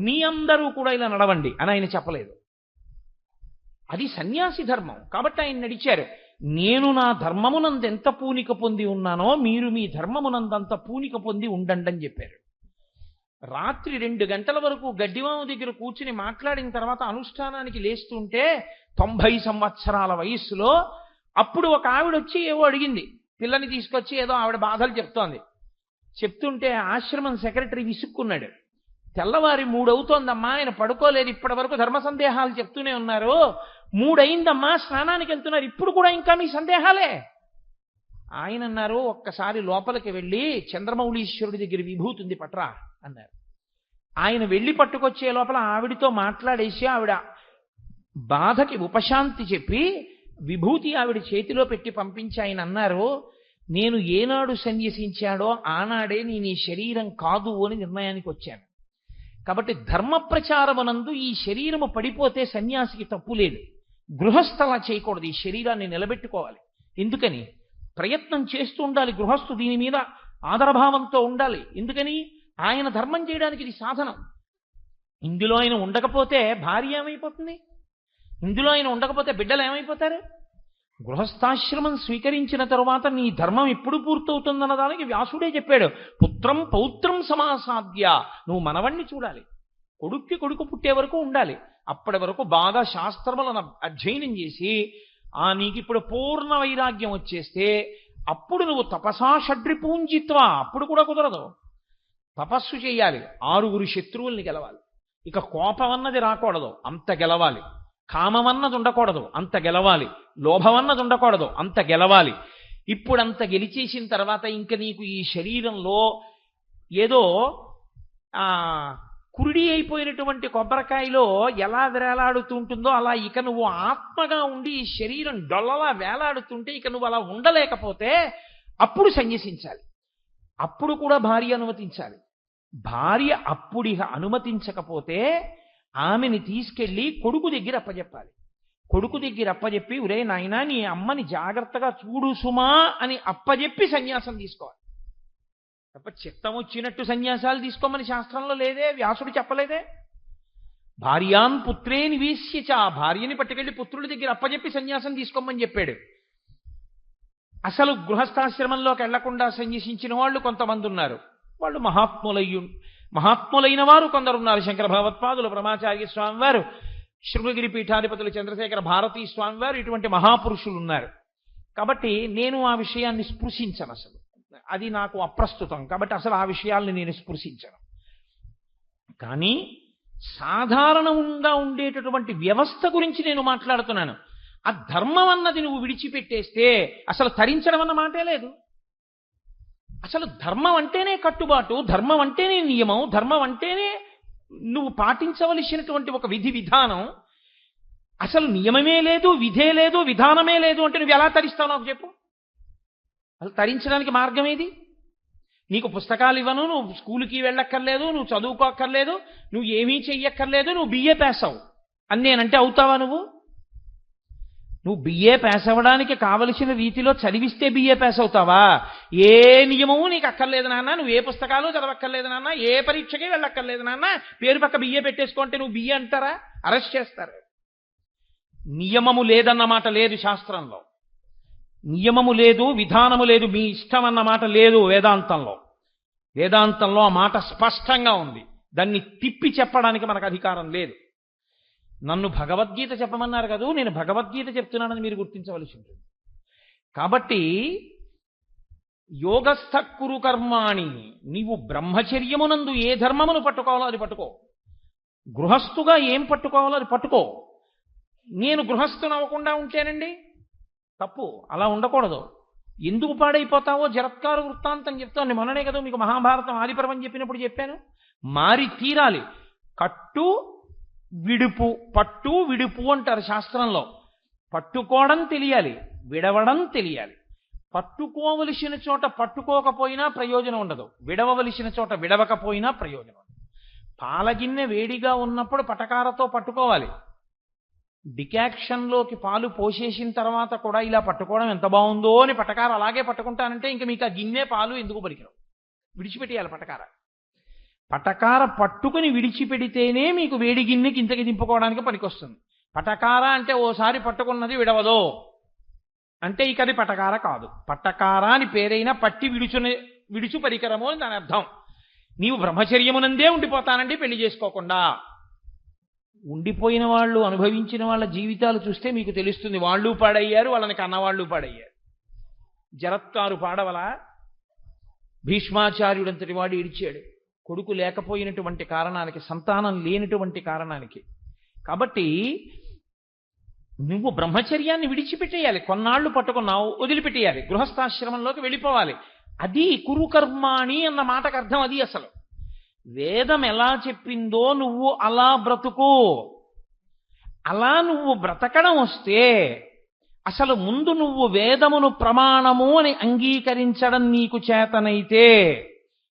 మీ అందరూ కూడా ఇలా నడవండి అని ఆయన చెప్పలేదు. అది సన్యాసి ధర్మం. కాబట్టి ఆయన నడిచారు. నేను నా ధర్మమునందెంత పూనిక పొంది ఉన్నానో మీరు మీ ధర్మమునందంత పూనిక పొంది ఉండండి అని చెప్పారు. రాత్రి 2 గంటల వరకు గడ్డివాము దగ్గర కూర్చుని మాట్లాడిన తర్వాత అనుష్ఠానానికి లేస్తుంటే 90 సంవత్సరాల వయస్సులో అప్పుడు ఒక ఆవిడ వచ్చి ఏవో అడిగింది. పిల్లని తీసుకొచ్చి ఏదో ఆవిడ బాధలు చెప్తోంది. చెప్తుంటే ఆశ్రమం సెక్రటరీ విసుక్కున్నాడు. తెల్లవారి 3 అవుతోందమ్మా, ఆయన పడుకోలేదు, ఇప్పటి వరకు ధర్మ సందేహాలు చెప్తూనే ఉన్నారు. 3 అయిందమ్మా, స్నానానికి వెళ్తున్నారు, ఇప్పుడు కూడా ఇంకా మీ సందేహాలే. ఆయన అన్నారు, ఒక్కసారి లోపలికి వెళ్ళి చంద్రమౌళీశ్వరుడి దగ్గర విభూతి ఉంది పట్రా అన్నారు. ఆయన వెళ్ళి పట్టుకొచ్చే లోపల ఆవిడితో మాట్లాడేసి ఆవిడ బాధకి ఉపశాంతి చెప్పి విభూతి ఆవిడ చేతిలో పెట్టి పంపించి ఆయన అన్నారు, నేను ఏనాడు సన్యసించాడో ఆనాడే నేను ఈ శరీరం కాదు అని నిర్ణయానికి వచ్చాను. కాబట్టి ధర్మ ప్రచారమునందు ఈ శరీరము పడిపోతే సన్యాసికి తప్పు లేదు. గృహస్థలా చేయకూడదు, ఈ శరీరాన్ని నిలబెట్టుకోవాలి. ఎందుకని? ప్రయత్నం చేస్తూ ఉండాలి గృహస్థు, దీని మీద ఆదరభావంతో ఉండాలి. ఎందుకని? ఆయన ధర్మం చేయడానికి ఇది సాధనం. ఇందులో ఆయన ఉండకపోతే భార్య ఏమైపోతుంది? ఇందులో ఆయన ఉండకపోతే బిడ్డలు ఏమైపోతారు? గృహస్థాశ్రమం స్వీకరించిన తరువాత నీ ధర్మం ఎప్పుడు పూర్తవుతుందన్న దానికి వ్యాసుడే చెప్పాడు. పుత్రం పౌత్రం సమాసాద్య. నువ్వు మనవణ్ణి చూడాలి, కొడుక్కి కొడుకు పుట్టే వరకు ఉండాలి. అప్పటి వరకు బాగా శాస్త్రములను అధ్యయనం చేసి నీకు ఇప్పుడు పూర్ణ వైరాగ్యం వచ్చేస్తే అప్పుడు నువ్వు తపసా షడ్రిపూంజిత్వ. అప్పుడు కూడా కుదరదు, తపస్సు చేయాలి. 6 శత్రువుల్ని గెలవాలి. ఇక కోపం అన్నది రాకూడదు, అంత గెలవాలి. కామమన్నది ఉండకూడదు, అంత గెలవాలి. లోభమన్నది ఉండకూడదు, అంత గెలవాలి. ఇప్పుడంత గెలిచేసిన తర్వాత ఇంక నీకు ఈ శరీరంలో ఏదో కురుడి అయిపోయినటువంటి కొబ్బరికాయలో ఎలా వేలాడుతుంటుందో అలా ఇక నువ్వు ఆత్మగా ఉండి ఈ శరీరం డొల్లలా వేలాడుతుంటే ఇక నువ్వు అలా ఉండలేకపోతే అప్పుడు సన్యసించాలి. అప్పుడు కూడా భార్య అనుమతించాలి. భార్య అప్పుడిక అనుమతించకపోతే ఆమెని తీసుకెళ్ళి కొడుకు దగ్గర అప్పచెప్పాలి. కొడుకు దగ్గర అప్పచెప్పి, ఒరే నాయనా నీ అమ్మని జాగ్రత్తగా చూడు సుమా అని అప్పచెప్పి సన్యాసం తీసుకోవాలి. తప్ప చిత్తం వచ్చినట్టు సన్యాసాలు తీసుకోమని శాస్త్రంలో లేదే, వ్యాసుడు చెప్పలేదే. భార్యాన్ పుత్రే నివేశ్యచ, భార్యని పట్టుకెళ్ళి పుత్రుడి దగ్గర అప్పచెప్పి సన్యాసం తీసుకోమని చెప్పాడు. అసలు గృహస్థాశ్రమంలోకి వెళ్లకుండా సన్యసించిన వాళ్ళు కొంతమంది ఉన్నారు. వాళ్ళు మహాత్ములైన వారు కొందరున్నారు. శంకర భగవత్పాదులు, బ్రహ్మాచార్య స్వామి వారు, శృంగగిరి పీఠాధిపతులు చంద్రశేఖర భారతీ స్వామి వారు, ఇటువంటి మహాపురుషులు ఉన్నారు. కాబట్టి నేను ఆ విషయాన్ని స్పృశించను. అసలు అది నాకు అప్రస్తుతం. కాబట్టి అసలు ఆ విషయాల్ని నేను స్పృశించను. కానీ సాధారణంగా ఉండేటటువంటి వ్యవస్థ గురించి నేను మాట్లాడుతున్నాను. ఆ ధర్మం అన్నది నువ్వు విడిచిపెట్టేస్తే అసలు తరించడం అన్న మాటే లేదు. అసలు ధర్మం అంటేనే కట్టుబాటు, ధర్మం అంటేనే నియమం, ధర్మం అంటేనే నువ్వు పాటించవలసినటువంటి ఒక విధి విధానం. అసలు నియమమే లేదు, విధే లేదు, విధానమే లేదు అంటే నువ్వు ఎలా తరిస్తావు నాకు చెప్పు. అసలు తరించడానికి మార్గం ఏది? నీకు పుస్తకాలు ఇవ్వను, నువ్వు స్కూల్కి వెళ్ళక్కర్లేదు, నువ్వు చదువుకోక్కర్లేదు, నువ్వు ఏమీ చెయ్యక్కర్లేదు, నువ్వు బిఏ పాస్ అవ్వు అని నేనంటే అవుతావా? నువ్వు బిఏ పాస్ అవ్వడానికి కావలసిన రీతిలో చదివిస్తే బిఏ పాస్ అవుతావా? ఏ నియమము నీకు అక్కర్లేదు నాన్న, నువ్వు ఏ పుస్తకాలు చదవక్కర్లేదు నాన్న, ఏ పరీక్షకి వెళ్ళక్కర్లేదు నాన్న, పేరు పక్క బిఏ పెట్టేసుకుంటే నువ్వు బిఏ అంటారా? అరెస్ట్ చేస్తారు. నియమము లేదన్నమాట లేదు శాస్త్రంలో, నియమము లేదు, విధానము లేదు, మీ ఇష్టం అన్నమాట లేదు వేదాంతంలో. వేదాంతంలో ఆ మాట స్పష్టంగా ఉంది. దాన్ని తిప్పి చెప్పడానికి మనకు అధికారం లేదు. నన్ను భగవద్గీత చెప్పమన్నారు కదా, నేను భగవద్గీత చెప్తున్నానని మీరు గుర్తించవలసి ఉంటుంది. కాబట్టి యోగస్థ కురు కర్మాణి, నీవు బ్రహ్మచర్యమునందు ఏ ధర్మమును పట్టుకోవాలో అది పట్టుకో, గృహస్థుగా ఏం పట్టుకోవాలో అది పట్టుకో. నేను గృహస్థుని అవ్వకుండా ఉంటేనండి తప్పు, అలా ఉండకూడదు. ఎందుకు పాడైపోతావో జరత్కారు వృత్తాంతం చెప్తాను. మొన్ననే కదా మీకు మహాభారతం ఆదిపర్వం చెప్పినప్పుడు చెప్పాను. మారి తీరాలి. కట్టు విడుపు, పట్టు విడుపు అంటారు శాస్త్రంలో. పట్టుకోవడం తెలియాలి, విడవడం తెలియాలి. పట్టుకోవలసిన చోట పట్టుకోకపోయినా ప్రయోజనం ఉండదు, విడవవలసిన చోట విడవకపోయినా ప్రయోజనం ఉండదు. పాలగిన్నె వేడిగా ఉన్నప్పుడు పటకారతో పట్టుకోవాలి. డికాక్షన్లోకి పాలు పోసేసిన తర్వాత కూడా ఇలా పట్టుకోవడం ఎంత బాగుందో అని పటకార అలాగే పట్టుకుంటానంటే ఇంక మీకు ఆ గిన్నె పాలు ఎందుకు పనికిరావు, విడిచిపెట్టేయాలి పటకార. పటకార పట్టుకుని విడిచిపెడితేనే మీకు వేడి గిన్నెకి ఇంతకి దింపుకోవడానికి పనికొస్తుంది. పటకార అంటే ఓసారి పట్టుకున్నది విడవదో అంటే ఇక అది పటకార కాదు. పట్టకార అని పేరైనా పట్టి విడుచు పరికరము అని దాని అర్థం. నీవు బ్రహ్మచర్యమునందే ఉండిపోతానండి పెళ్లి చేసుకోకుండా. ఉండిపోయిన వాళ్ళు, అనుభవించిన వాళ్ళ జీవితాలు చూస్తే మీకు తెలుస్తుంది. వాళ్ళు పాడయ్యారు, వాళ్ళని కన్నవాళ్ళు పాడయ్యారు. జరత్కారు పాడవలా? భీష్మాచార్యుడంతటి వాడు ఏడిచాడు కొడుకు లేకపోయినటువంటి కారణానికి, సంతానం లేనటువంటి కారణానికి. కాబట్టి నువ్వు బ్రహ్మచర్యాన్ని విడిచిపెట్టేయాలి. కొన్నాళ్ళు పట్టుకున్నావు, వదిలిపెట్టేయాలి, గృహస్థాశ్రమంలోకి వెళ్ళిపోవాలి. అది కురుకర్మాణి అన్న మాటకు అర్థం అది. అసలు వేదం ఎలా చెప్పిందో నువ్వు అలా బ్రతుకు. అలా నువ్వు బ్రతకడం వస్తే అసలు ముందు నువ్వు వేదమును ప్రమాణము అని అంగీకరించడం నీకు చేతనైతే,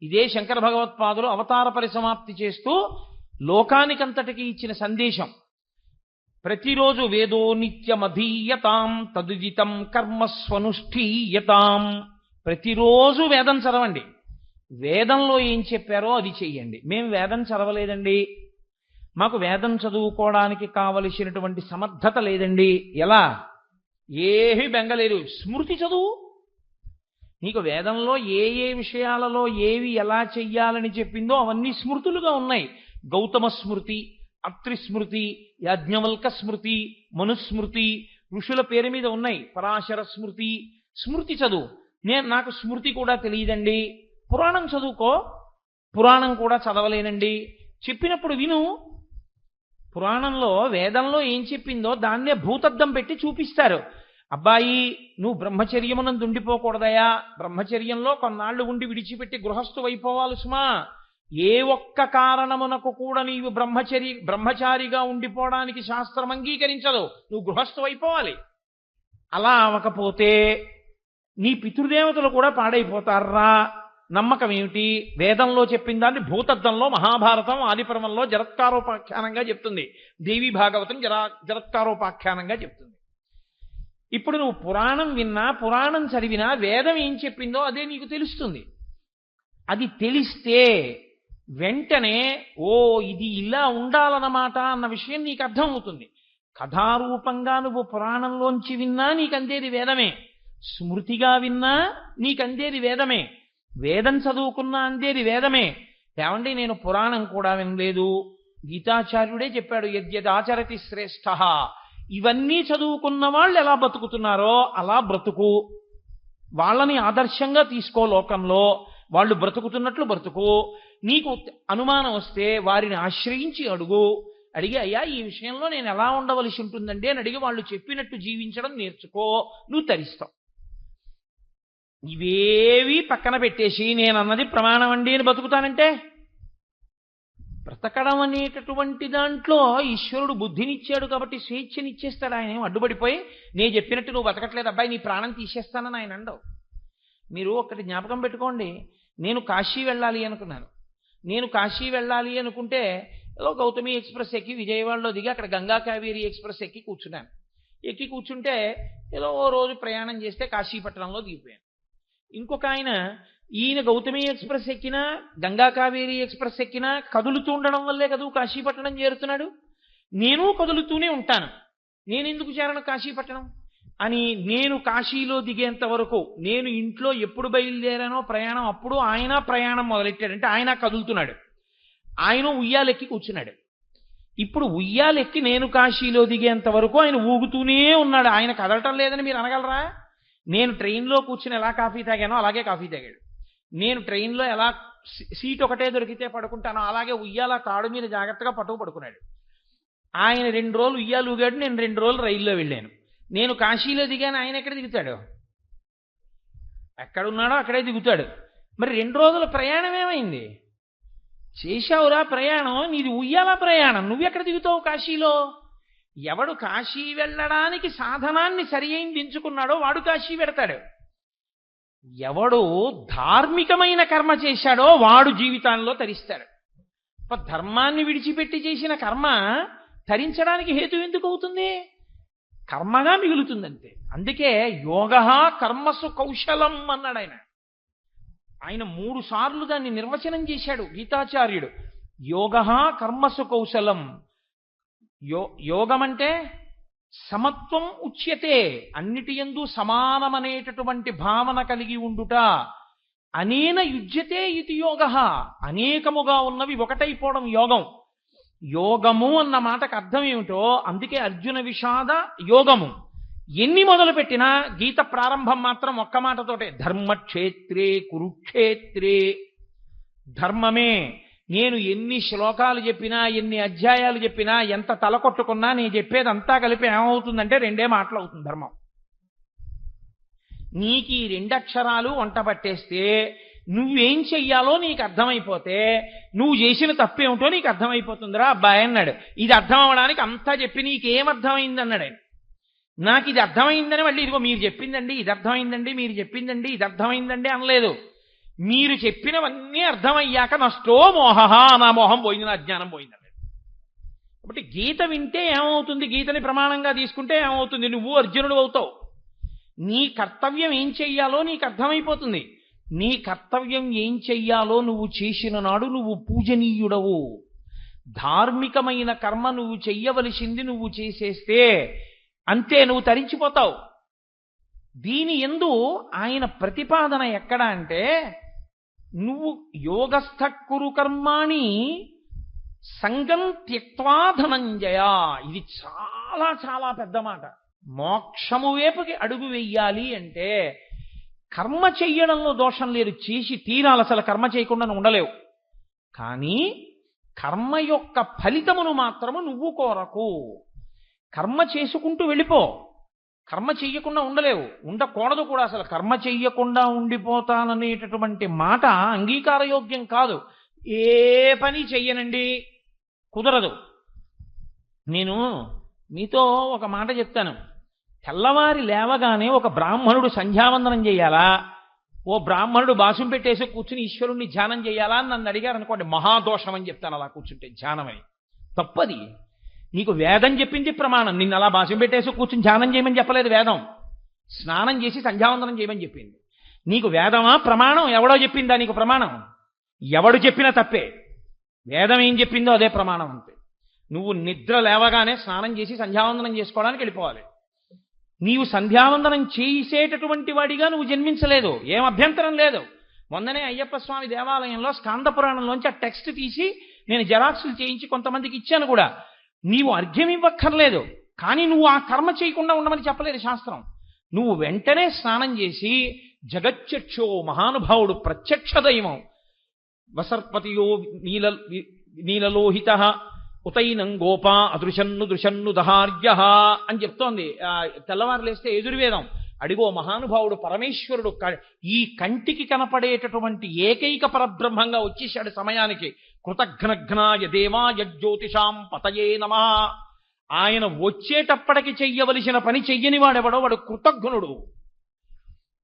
ఇదే శంకర భగవత్పాదులు అవతార పరిసమాప్తి చేస్తూ లోకానికంతటికి ఇచ్చిన సందేశం. ప్రతిరోజు వేదో నిత్యమధీయతాం తదుదితం కర్మస్వనుష్ఠీయతాం. ప్రతిరోజు వేదం చదవండి. వేదంలో ఏం చెప్పారో అది చెయ్యండి. మేము వేదం చదవలేదండి, మాకు వేదం చదువుకోవడానికి కావలసినటువంటి సమర్థత లేదండి. ఎలా? ఏమీ బెంగలేదు, స్మృతి చదువు. నీకు వేదంలో ఏ ఏ విషయాలలో ఏవి ఎలా చెయ్యాలని చెప్పిందో అవన్నీ స్మృతులుగా ఉన్నాయి. గౌతమ స్మృతి, అత్రి స్మృతి, యాజ్ఞవల్క స్మృతి, మనుస్మృతి, ఋషుల పేరు మీద ఉన్నాయి. పరాశర స్మృతి. స్మృతి చదువు. నాకు స్మృతి కూడా తెలియదండి, పురాణం చదువుకో. పురాణం కూడా చదవలేనండి, చెప్పినప్పుడు విను. పురాణంలో వేదంలో ఏం చెప్పిందో దాన్నే భూతద్దం పెట్టి చూపిస్తారు. అబ్బాయి, నువ్వు బ్రహ్మచర్యమునందు ఉండిపోకూడదయా, బ్రహ్మచర్యంలో కొన్నాళ్ళు ఉండి విడిచిపెట్టి గృహస్థు అయిపోవాలి సుమా. ఏ ఒక్క కారణమునకు కూడా నీవు బ్రహ్మచారిగా ఉండిపోవడానికి శాస్త్రం అంగీకరించదు. నువ్వు గృహస్థు అయిపోవాలి. అలా అవ్వకపోతే నీ పితృదేవతలు కూడా పాడైపోతారా? నమ్మకం ఏమిటి? వేదంలో చెప్పిన దాన్ని భూతద్దంలో మహాభారతం ఆదిపర్వంలో జరత్కారోపాఖ్యానంగా చెప్తుంది, దేవి భాగవతం జరత్కారోపాఖ్యానంగా చెప్తుంది. ఇప్పుడు నువ్వు పురాణం విన్నా, పురాణం చదివినా వేదం ఏం చెప్పిందో అదే నీకు తెలుస్తుంది. అది తెలిస్తే వెంటనే ఓ ఇది ఇలా ఉండాలన్నమాట అన్న విషయం నీకు అర్థం అవుతుంది. కథారూపంగా నువ్వు పురాణంలోంచి విన్నా నీకు అందేది వేదమే, స్మృతిగా విన్నా నీకు అందేది వేదమే, వేదం చదువుకున్నా అందేది వేదమే. ఏమండి, నేను పురాణం కూడా వినలేదు, గీతాచార్యుడే చెప్పాడు యద్యదాచరతి శ్రేష్ఠ. ఇవన్నీ చదువుకున్న వాళ్ళు ఎలా బ్రతుకుతున్నారో అలా బ్రతుకు. వాళ్ళని ఆదర్శంగా తీసుకో. లోకంలో వాళ్ళు బ్రతుకుతున్నట్లు బ్రతుకు. నీకు అనుమానం వస్తే వారిని ఆశ్రయించి అడుగు. అడిగి అయ్యా ఈ విషయంలో నేను ఎలా ఉండవలసి ఉంటుందండి అని అడిగి వాళ్ళు చెప్పినట్టు జీవించడం నేర్చుకో. నువ్వు తరిస్తావు. ఇవేవి పక్కన పెట్టేసి నేను అన్నది ప్రమాణం అండి అని బతుకుతానంటే, బ్రతకడం అనేటటువంటి దాంట్లో ఈశ్వరుడు బుద్ధినిచ్చాడు కాబట్టి స్వేచ్ఛనిచ్చేస్తాడు. ఆయన అడ్డుపడిపోయి నేను చెప్పినట్టు నువ్వు బతకట్లేదు అబ్బాయి, నీ ప్రాణం తీసేస్తానని ఆయన అండవు. మీరు ఒకటి జ్ఞాపకం పెట్టుకోండి. నేను కాశీ వెళ్ళాలి అనుకున్నాను. నేను కాశీ వెళ్ళాలి అనుకుంటే ఏదో గౌతమి ఎక్స్ప్రెస్ ఎక్కి విజయవాడలో దిగి అక్కడ గంగా కావేరి ఎక్స్ప్రెస్ ఎక్కి కూర్చున్నాను. ఎక్కి కూర్చుంటే ఏదో ఓ రోజు ప్రయాణం చేస్తే కాశీపట్నంలో దిగిపోయాను. ఇంకొక ఆయన, ఈయన గౌతమి ఎక్స్ప్రెస్ ఎక్కినా గంగా కావేరి ఎక్స్ప్రెస్ ఎక్కినా కదులుతూ ఉండడం వల్లే కదా కాశీపట్నం చేరుతున్నాడు. నేను కదులుతూనే ఉంటాను, నేను ఎందుకు చేరను కాశీపట్నం అని. నేను కాశీలో దిగేంత వరకు, నేను ఇంట్లో ఎప్పుడు బయలుదేరానో ప్రయాణం అప్పుడు ఆయన ప్రయాణం మొదలెట్టాడు. అంటే ఆయన కదులుతున్నాడు, ఆయన ఉయ్యాలెక్కి కూర్చున్నాడు. ఇప్పుడు ఉయ్యాలెక్కి నేను కాశీలో దిగేంత వరకు ఆయన ఊగుతూనే ఉన్నాడు. ఆయన కదలటం లేదని మీరు అనగలరా? నేను ట్రైన్లో కూర్చుని ఎలా కాఫీ తాగానో అలాగే కాఫీ తాగాడు. నేను ట్రైన్లో ఎలా సీట్ ఒకటే దొరికితే పడుకుంటానో అలాగే ఉయ్యాల తాడు మీద జాగ్రత్తగా పట్టుకు పడుకున్నాడు. ఆయన 2 రోజులు ఉయ్యాలు ఊగాడు, నేను 2 రోజులు రైల్లో వెళ్ళాను. నేను కాశీలో దిగాను, ఆయన ఎక్కడ దిగుతాడు? ఎక్కడున్నాడో అక్కడే దిగుతాడు. మరి 2 రోజుల ప్రయాణం ఏమైంది? చేశావురా ప్రయాణం, నీది ఉయ్యాల ప్రయాణం, నువ్వెక్కడ దిగుతావు కాశీలో? ఎవడు కాశీ వెళ్ళడానికి సాధనాన్ని సరి అయింది ఎంచుకున్నాడో వాడు కాశీ వెడతాడు. ఎవడు ధార్మికమైన కర్మ చేశాడో వాడు జీవితాల్లో తరిస్తాడు. ధర్మాన్ని విడిచిపెట్టి చేసిన కర్మ తరించడానికి హేతు ఎందుకు అవుతుంది? కర్మగా మిగులుతుందంతే. అందుకే యోగః కర్మసు కౌశలం అన్నాడు ఆయన. ఆయన 3 సార్లు దాన్ని నిర్వచనం చేశాడు గీతాచార్యుడు. యోగః కర్మసు కౌశలం. యోగం అంటే సమత్వం ఉచ్యతే, అన్నిటి యందు సమానమనేటటువంటి భావన కలిగి ఉండుట. అనేన యుజ్యతే ఇది యోగః, అనేకముగా ఉన్నవి ఒకటైపోవడం యోగం. యోగము అన్న మాటకు అర్థం ఏమిటో అందుకే అర్జున విషాద యోగము. ఎన్ని మొదలు పెట్టినా గీత ప్రారంభం మాత్రం ఒక్క మాటతోటే, ధర్మక్షేత్రే కురుక్షేత్రే. ధర్మమే. నేను ఎన్ని శ్లోకాలు చెప్పినా, ఎన్ని అధ్యాయాలు చెప్పినా, ఎంత తలకొట్టుకున్నా నేను చెప్పేది అంతా కలిపి ఏమవుతుందంటే 2 మాటలు అవుతుంది ధర్మం. నీకు ఈ 2 అక్షరాలు వంట పట్టేస్తే నువ్వేం చెయ్యాలో నీకు అర్థమైపోతే నువ్వు చేసిన తప్పేమిటో నీకు అర్థమైపోతుందిరా అబ్బాయి అన్నాడు. ఇది అర్థం అవ్వడానికి అంతా చెప్పి నీకేం అర్థమైంది అన్నాడు ఆయన. నాకు ఇది అర్థమైందని మళ్ళీ ఇదిగో మీరు చెప్పిందండి ఇది అర్థమైందండి, మీరు చెప్పిందండి ఇది అర్థమైందండి అనలేదు. మీరు చెప్పినవన్నీ అర్థమయ్యాక నష్టో మోహ, నా మోహం పోయింది, నా జ్ఞానం పోయింది అన్నాడు. కాబట్టి గీత వింటే ఏమవుతుంది? గీతని ప్రమాణంగా తీసుకుంటే ఏమవుతుంది? నువ్వు అర్జునుడు అవుతావు. నీ కర్తవ్యం ఏం చెయ్యాలో నీకు అర్థమైపోతుంది. నీ కర్తవ్యం ఏం చెయ్యాలో నువ్వు చేసిన నాడు నువ్వు పూజనీయుడవు. ధార్మికమైన కర్మ నువ్వు చెయ్యవలసింది నువ్వు చేసేస్తే అంతే, నువ్వు తరించిపోతావు. దీని యందు ఆయన ప్రతిపాదన ఎక్కడ అంటే, నువ్వు యోగస్థ కురు కర్మాణి సంగం త్యక్వా ధనంజయ. ఇది చాలా చాలా పెద్ద మాట. మోక్షము వైపుకి అడుగు వెయ్యాలి అంటే కర్మ చెయ్యడంలో దోషం లేదు, చేసి తీరాలి. అసలు కర్మ చేయకుండా ఉండలేవు. కానీ కర్మ యొక్క ఫలితమును మాత్రము నువ్వు కోరకు. కర్మ చేసుకుంటూ వెళ్ళిపో, కర్మ చెయ్యకుండా ఉండలేవు, ఉండకూడదు కూడా. అసలు కర్మ చెయ్యకుండా ఉండిపోతాననేటటువంటి మాట అంగీకారయోగ్యం కాదు. ఏ పని చెయ్యనండి, కుదరదు. నేను మీతో ఒక మాట చెప్తాను. తెల్లవారి లేవగానే ఒక బ్రాహ్మణుడు సంధ్యావందనం చేయాలా, ఓ బ్రాహ్మణుడు బాసుం పెట్టేసి కూర్చుని ఈశ్వరుణ్ణి ధ్యానం చేయాలా అని నన్ను అడిగారు అనుకోండి, మహాదోషం అని చెప్తాను. అలా కూర్చుంటే ధ్యానమని తప్పది. నీకు వేదం చెప్పింది ప్రమాణం. నిన్ను అలా బాసుం పెట్టేసి కూర్చుని ధ్యానం చేయమని చెప్పలేదు వేదం. స్నానం చేసి సంధ్యావందనం చేయమని చెప్పింది. నీకు వేదమా ప్రమాణం? ఎవడో చెప్పిందా నీకు ప్రమాణం? ఎవడు చెప్పినా తప్పే. వేదం ఏం చెప్పిందో అదే ప్రమాణం అంతే. నువ్వు నిద్ర లేవగానే స్నానం చేసి సంధ్యావందనం చేసుకోవడానికి వెళ్ళిపోవాలి. నీవు సంధ్యావందనం చేసేటటువంటి వాడిగా నువ్వు జన్మించలేదు, ఏం అభ్యంతరం లేదు. మొన్ననే అయ్యప్ప స్వామి దేవాలయంలో స్కాంద పురాణంలోంచి ఆ టెక్స్ట్ తీసి నేను జెరాక్సులు చేయించి కొంతమందికి ఇచ్చాను కూడా. నీవు అర్ఘ్యం ఇవ్వక్కర్లేదు, కానీ నువ్వు ఆ కర్మ చేయకుండా ఉండమని చెప్పలేదు శాస్త్రం. నువ్వు వెంటనే స్నానం చేసి జగచ్చక్షో మహానుభావుడు ప్రత్యక్ష దైవం వసర్పతియో నీలలోహిత ఉతైనం గోపా అదృశన్ను దృశన్ను దహార్య అని చెప్తోంది. తెల్లవారు లేస్తే ఎదుర్వేదం. అడిగో మహానుభావుడు పరమేశ్వరుడు ఈ కంటికి కనపడేటటువంటి ఏకైక పరబ్రహ్మంగా వచ్చేశాడు సమయానికి. కృతఘ్నఘ్నాయ దేవాయ జ్యోతిషాం పతయే నమః. ఆయన వచ్చేటప్పటికి చెయ్యవలసిన పని చెయ్యని వాడెవడో వాడు కృతఘ్నుడు.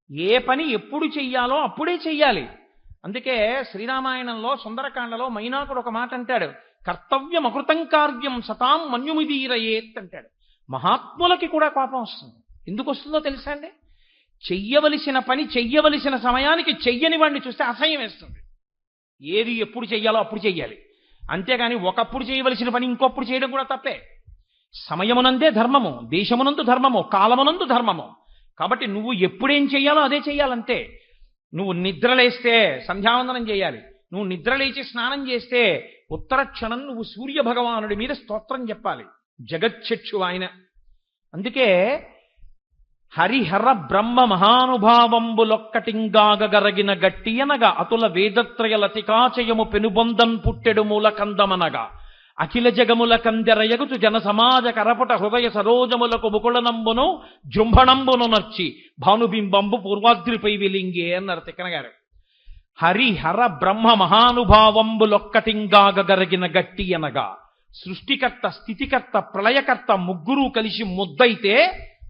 ఏ పని ఎప్పుడు చెయ్యాలో అప్పుడే చెయ్యాలి. అందుకే శ్రీరామాయణంలో సుందరకాండలో మైనాకుడు ఒక మాట అంటాడు, కర్తవ్యం అకృతం కార్యం సతాం మన్యుమిదీరయేత్ అంటాడు. మహాత్ములకి కూడా కోపం వస్తుంది. ఎందుకు వస్తుందో తెలుసా అండి? చెయ్యవలసిన పని చెయ్యవలసిన సమయానికి చెయ్యని వాడిని చూస్తే అసహ్యం వేస్తుంది. ఏది ఎప్పుడు చెయ్యాలో అప్పుడు చెయ్యాలి, అంతేగాని ఒకప్పుడు చేయవలసిన పని ఇంకొప్పుడు చేయడం కూడా తప్పే. సమయమునందే ధర్మము, దేశమునందు ధర్మము, కాలమునందు ధర్మము. కాబట్టి నువ్వు ఎప్పుడేం చెయ్యాలో అదే చెయ్యాలంతే. నువ్వు నిద్రలేస్తే సంధ్యావందనం చేయాలి, నువ్వు నిద్రలేచి స్నానం చేస్తే ఉత్తర క్షణం నువ్వు సూర్య భగవానుడి మీద స్తోత్రం చెప్పాలి. జగచ్చక్షు ఆయన. అందుకే హరిహర బ్రహ్మ మహానుభావంబులొక్కటింగాగరగిన గట్టియనగా అతుల వేదత్రయ లతికాచయము పెనుబొందన్ పుట్టెడు మూల కందమనగా అఖిల జగముల కందెరయగుచు జన సమాజ కరపుట హృదయ సరోజములకు ముకుళనంబును జృంభణంబును నర్చి భానుబింబంబు పూర్వాద్రిపై వెలింగే అన్నారు తిక్కన గారు. హరిహర బ్రహ్మ మహానుభావంబులొక్కటింగాగరగిన గట్టి అనగా సృష్టికర్త, స్థితికర్త, ప్రళయకర్త ముగ్గురు కలిసి ముద్దయితే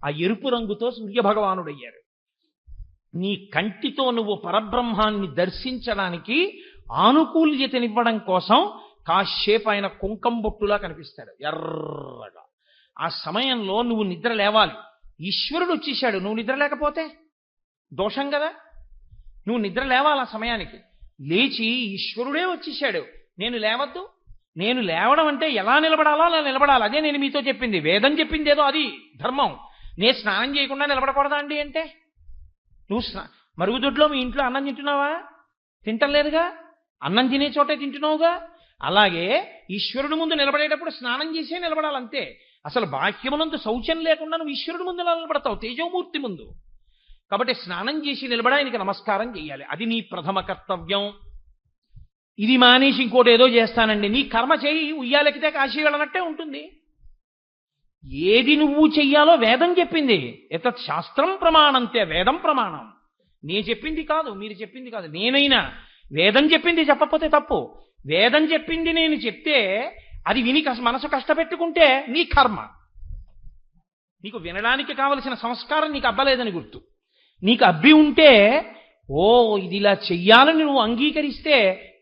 ఆ ఎరుపు రంగుతో సూర్యభగవానుడయ్యారు. నీ కంటితో నువ్వు పరబ్రహ్మాన్ని దర్శించడానికి ఆనుకూల్యతనివ్వడం కోసం కాసేపు ఆయన కుంకం బొట్టులా కనిపిస్తాడు ఎర్రగా. ఆ సమయంలో నువ్వు నిద్ర లేవాలి. ఈశ్వరుడు వచ్చేసాడు, నువ్వు నిద్ర లేకపోతే దోషం కదా. నువ్వు నిద్ర లేవాలి. ఆ సమయానికి లేచి ఈశ్వరుడే వచ్చేసాడు, నేను లేవద్దు. నేను లేవడం అంటే ఎలా నిలబడాలో అలా నిలబడాలి. అదే నేను మీతో చెప్పింది. వేదం చెప్పింది ఏదో అది ధర్మం. నేను స్నానం చేయకుండా నిలబడకూడదా అండి అంటే, నువ్వు మరుగుదొడ్లో మీ ఇంట్లో అన్నం తింటున్నావా? తింటలేదుగా. అన్నం తినే చోటే తింటున్నావుగా. అలాగే ఈశ్వరుడి ముందు నిలబడేటప్పుడు స్నానం చేసే నిలబడాలంతే. అసలు బాహ్యమునందు శౌచం లేకుండా నువ్వు ఈశ్వరుడి ముందు నిలబడతావు, తేజోమూర్తి ముందు. కాబట్టి స్నానం చేసి నిలబడి ఆయనకి నమస్కారం చేయాలి. అది నీ ప్రథమ కర్తవ్యం. ఇది మానేసి ఇంకోటి ఏదో చేస్తానండి, నీ కర్మ చేయి. ఉయ్యాలెక్కితే కాశీ వెళ్ళనట్టే ఉంటుంది. ఏది నువ్వు చెయ్యాలో వేదం చెప్పింది. ఎతత్ శాస్త్రం ప్రమాణంతే, వేదం ప్రమాణం. నేను చెప్పింది కాదు, మీరు చెప్పింది కాదు. నేనైనా వేదం చెప్పింది చెప్పకపోతే తప్పు. వేదం చెప్పింది నేను చెప్తే అది విని మనసు కష్టపెట్టుకుంటే నీ కర్మ. నీకు వినడానికి కావలసిన సంస్కారం నీకు అబ్బలేదని గుర్తు. నీకు అబ్బి ఉంటే ఓ ఇది ఇలా చెయ్యాలని నువ్వు అంగీకరిస్తే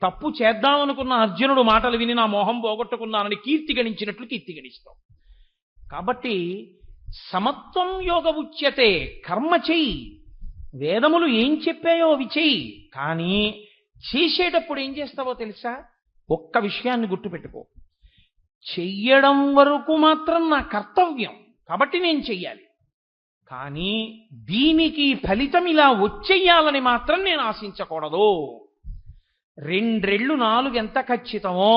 తప్పు చేద్దామనుకున్న అర్జునుడు మాటలు విని నా మోహం పోగొట్టుకున్నానని కీర్తి గణించినట్లు కీర్తి గణిస్తావు. కాబట్టి సమత్వం యోగ ఉచ్యతే. కర్మ చెయ్యి. వేదములు ఏం చెప్పాయో అవి చెయ్యి. కానీ చేసేటప్పుడు ఏం చేస్తావో తెలుసా? ఒక్క విషయాన్ని గుర్తుపెట్టుకో. చెయ్యడం వరకు మాత్రం నా కర్తవ్యం కాబట్టి నేను చెయ్యాలి. కానీ దీనికి ఫలితం ఇలా వచ్చేయాలని మాత్రం నేను ఆశించకూడదు. 2 రెళ్ళు 4 ఎంత ఖచ్చితమో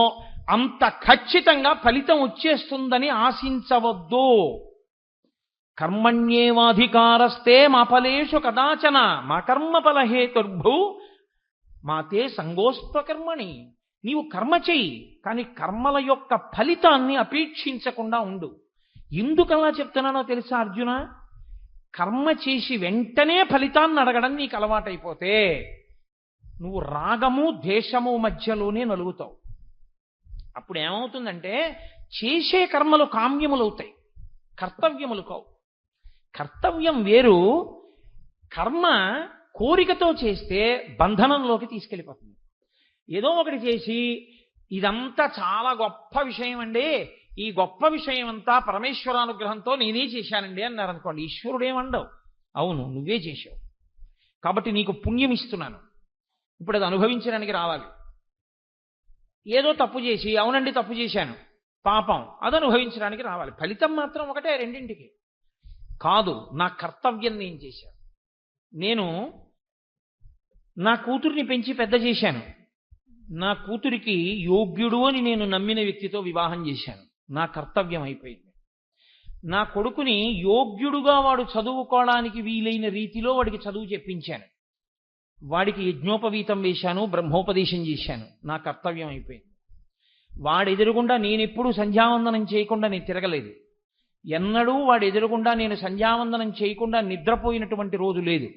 అంత ఖచ్చితంగా ఫలితం వచ్చేస్తుందని ఆశించవద్దు. కర్మణ్యేవాధికారస్తే మా ఫలేషు కదాచన మా కర్మఫలహేతుర్భూ మాతే సంగోస్త్వకర్మణి. నీవు కర్మ చెయ్యి, కానీ కర్మల యొక్క ఫలితాన్ని అపేక్షించకుండా ఉండు. ఎందుకలా చెప్తున్నానో తెలుసా అర్జున? కర్మ చేసి వెంటనే ఫలితాన్ని అడగడం నీకు అలవాటైపోతే నువ్వు రాగము ద్వేషము మధ్యలోనే నలుగుతావు. అప్పుడు ఏమవుతుందంటే చేసే కర్మలు కామ్యములవుతాయి, కర్తవ్యములు కావు. కర్తవ్యం వేరు. కర్మ కోరికతో చేస్తే బంధనంలోకి తీసుకెళ్ళిపోతుంది. ఏదో ఒకటి చేసి ఇదంతా చాలా గొప్ప విషయం అండి, ఈ గొప్ప విషయం అంతా పరమేశ్వరానుగ్రహంతో నేనే చేశానండి అన్నారనుకోండి, ఈశ్వరుడేమండవు. అవును నువ్వే చేశావు కాబట్టి నీకు పుణ్యం ఇస్తున్నాను, ఇప్పుడు అది అనుభవించడానికి రావాలి. ఏదో తప్పు చేసి అవునండి తప్పు చేశాను పాపం, అది అనుభవించడానికి రావాలి. ఫలితం మాత్రం ఒకటే రెండింటికి కాదు. నా కర్తవ్యం నేను చేశాను. నేను నా కూతుర్ని పెంచి పెద్ద చేశాను. నా కూతురికి యోగ్యుడు అని నేను నమ్మిన వ్యక్తితో వివాహం చేశాను. నా కర్తవ్యం అయిపోయింది. నా కొడుకుని యోగ్యుడుగా వాడు చదువుకోవడానికి వీలైన రీతిలో వాడికి చదువు చెప్పించాను. వాడికి యజ్ఞోపవీతం వేశాను, బ్రహ్మోపదేశం చేశాను. నా కర్తవ్యం అయిపోయింది. వాడు ఎదురుగుండా నేనెప్పుడు సంధ్యావందనం చేయకుండా నేను తిరగలేదు. ఎన్నడూ వాడు ఎదురుగుండా నేను సంధ్యావందనం చేయకుండా నిద్రపోయినటువంటి రోజు లేదు.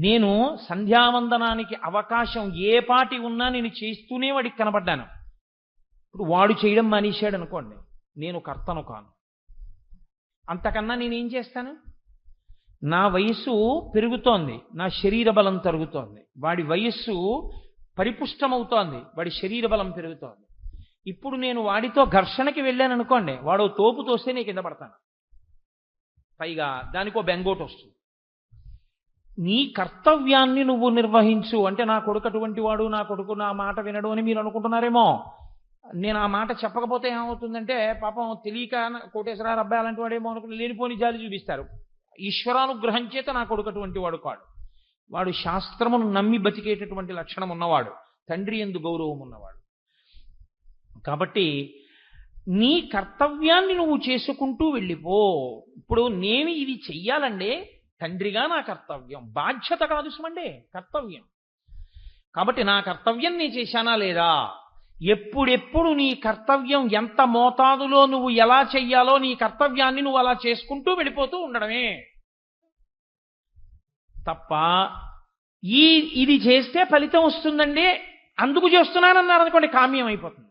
నేను సంధ్యావందనానికి అవకాశం ఏ పాటి ఉన్నా నేను చేస్తూనే వాడికి కనబడ్డాను. ఇప్పుడు వాడు చేయడం మానేశాడు అనుకోండి, నేను కర్తను కాను. అంతకన్నా నేనేం చేస్తాను? నా వయస్సు పెరుగుతోంది, నా శరీర బలం తరుగుతోంది. వాడి వయస్సు పరిపుష్టమవుతోంది, వాడి శరీర బలం పెరుగుతోంది. ఇప్పుడు నేను వాడితో ఘర్షణకి వెళ్ళాను అనుకోండి, వాడు తోపు తోస్తే నేను కింద పడతాను. పైగా దానికో బెంగోటు వస్తుంది. నీ కర్తవ్యాన్ని నువ్వు నిర్వహించు అంటే నా కొడుకు అటువంటి వాడు, నా కొడుకు నా మాట వినడు అని మీరు అనుకుంటున్నారేమో. నేను ఆ మాట చెప్పకపోతే ఏమవుతుందంటే పాపం తెలియక కోటేశ్వరరావు అబ్బాయి అలాంటి వాడేమో అనుకుని లేనిపోని జాలి చూపిస్తారు. ఈశ్వరానుగ్రహం చేత నా కొడుకు అటువంటి వాడు కాడు. వాడు శాస్త్రమును నమ్మి బతికేటటువంటి లక్షణం ఉన్నవాడు, తండ్రి యందు గౌరవం ఉన్నవాడు. కాబట్టి నీ కర్తవ్యాన్ని నువ్వు చేసుకుంటూ వెళ్ళిపో. ఇప్పుడు నేను ఇది చెయ్యాలంటే తండ్రిగా నా కర్తవ్యం, బాధ్యత కాదు సుమండే, కర్తవ్యం. కాబట్టి నా కర్తవ్యం నేను చేశానా లేదా, ఎప్పుడెప్పుడు నీ కర్తవ్యం ఎంత మోతాదులో నువ్వు ఎలా చెయ్యాలో నీ కర్తవ్యాన్ని నువ్వు అలా చేసుకుంటూ వెళ్ళిపోతూ ఉండడమే తప్ప ఇది చేస్తే ఫలితం వస్తుందండి అందుకు చేస్తున్నానన్నారు అనుకోండి, కామ్యం అయిపోతుంది,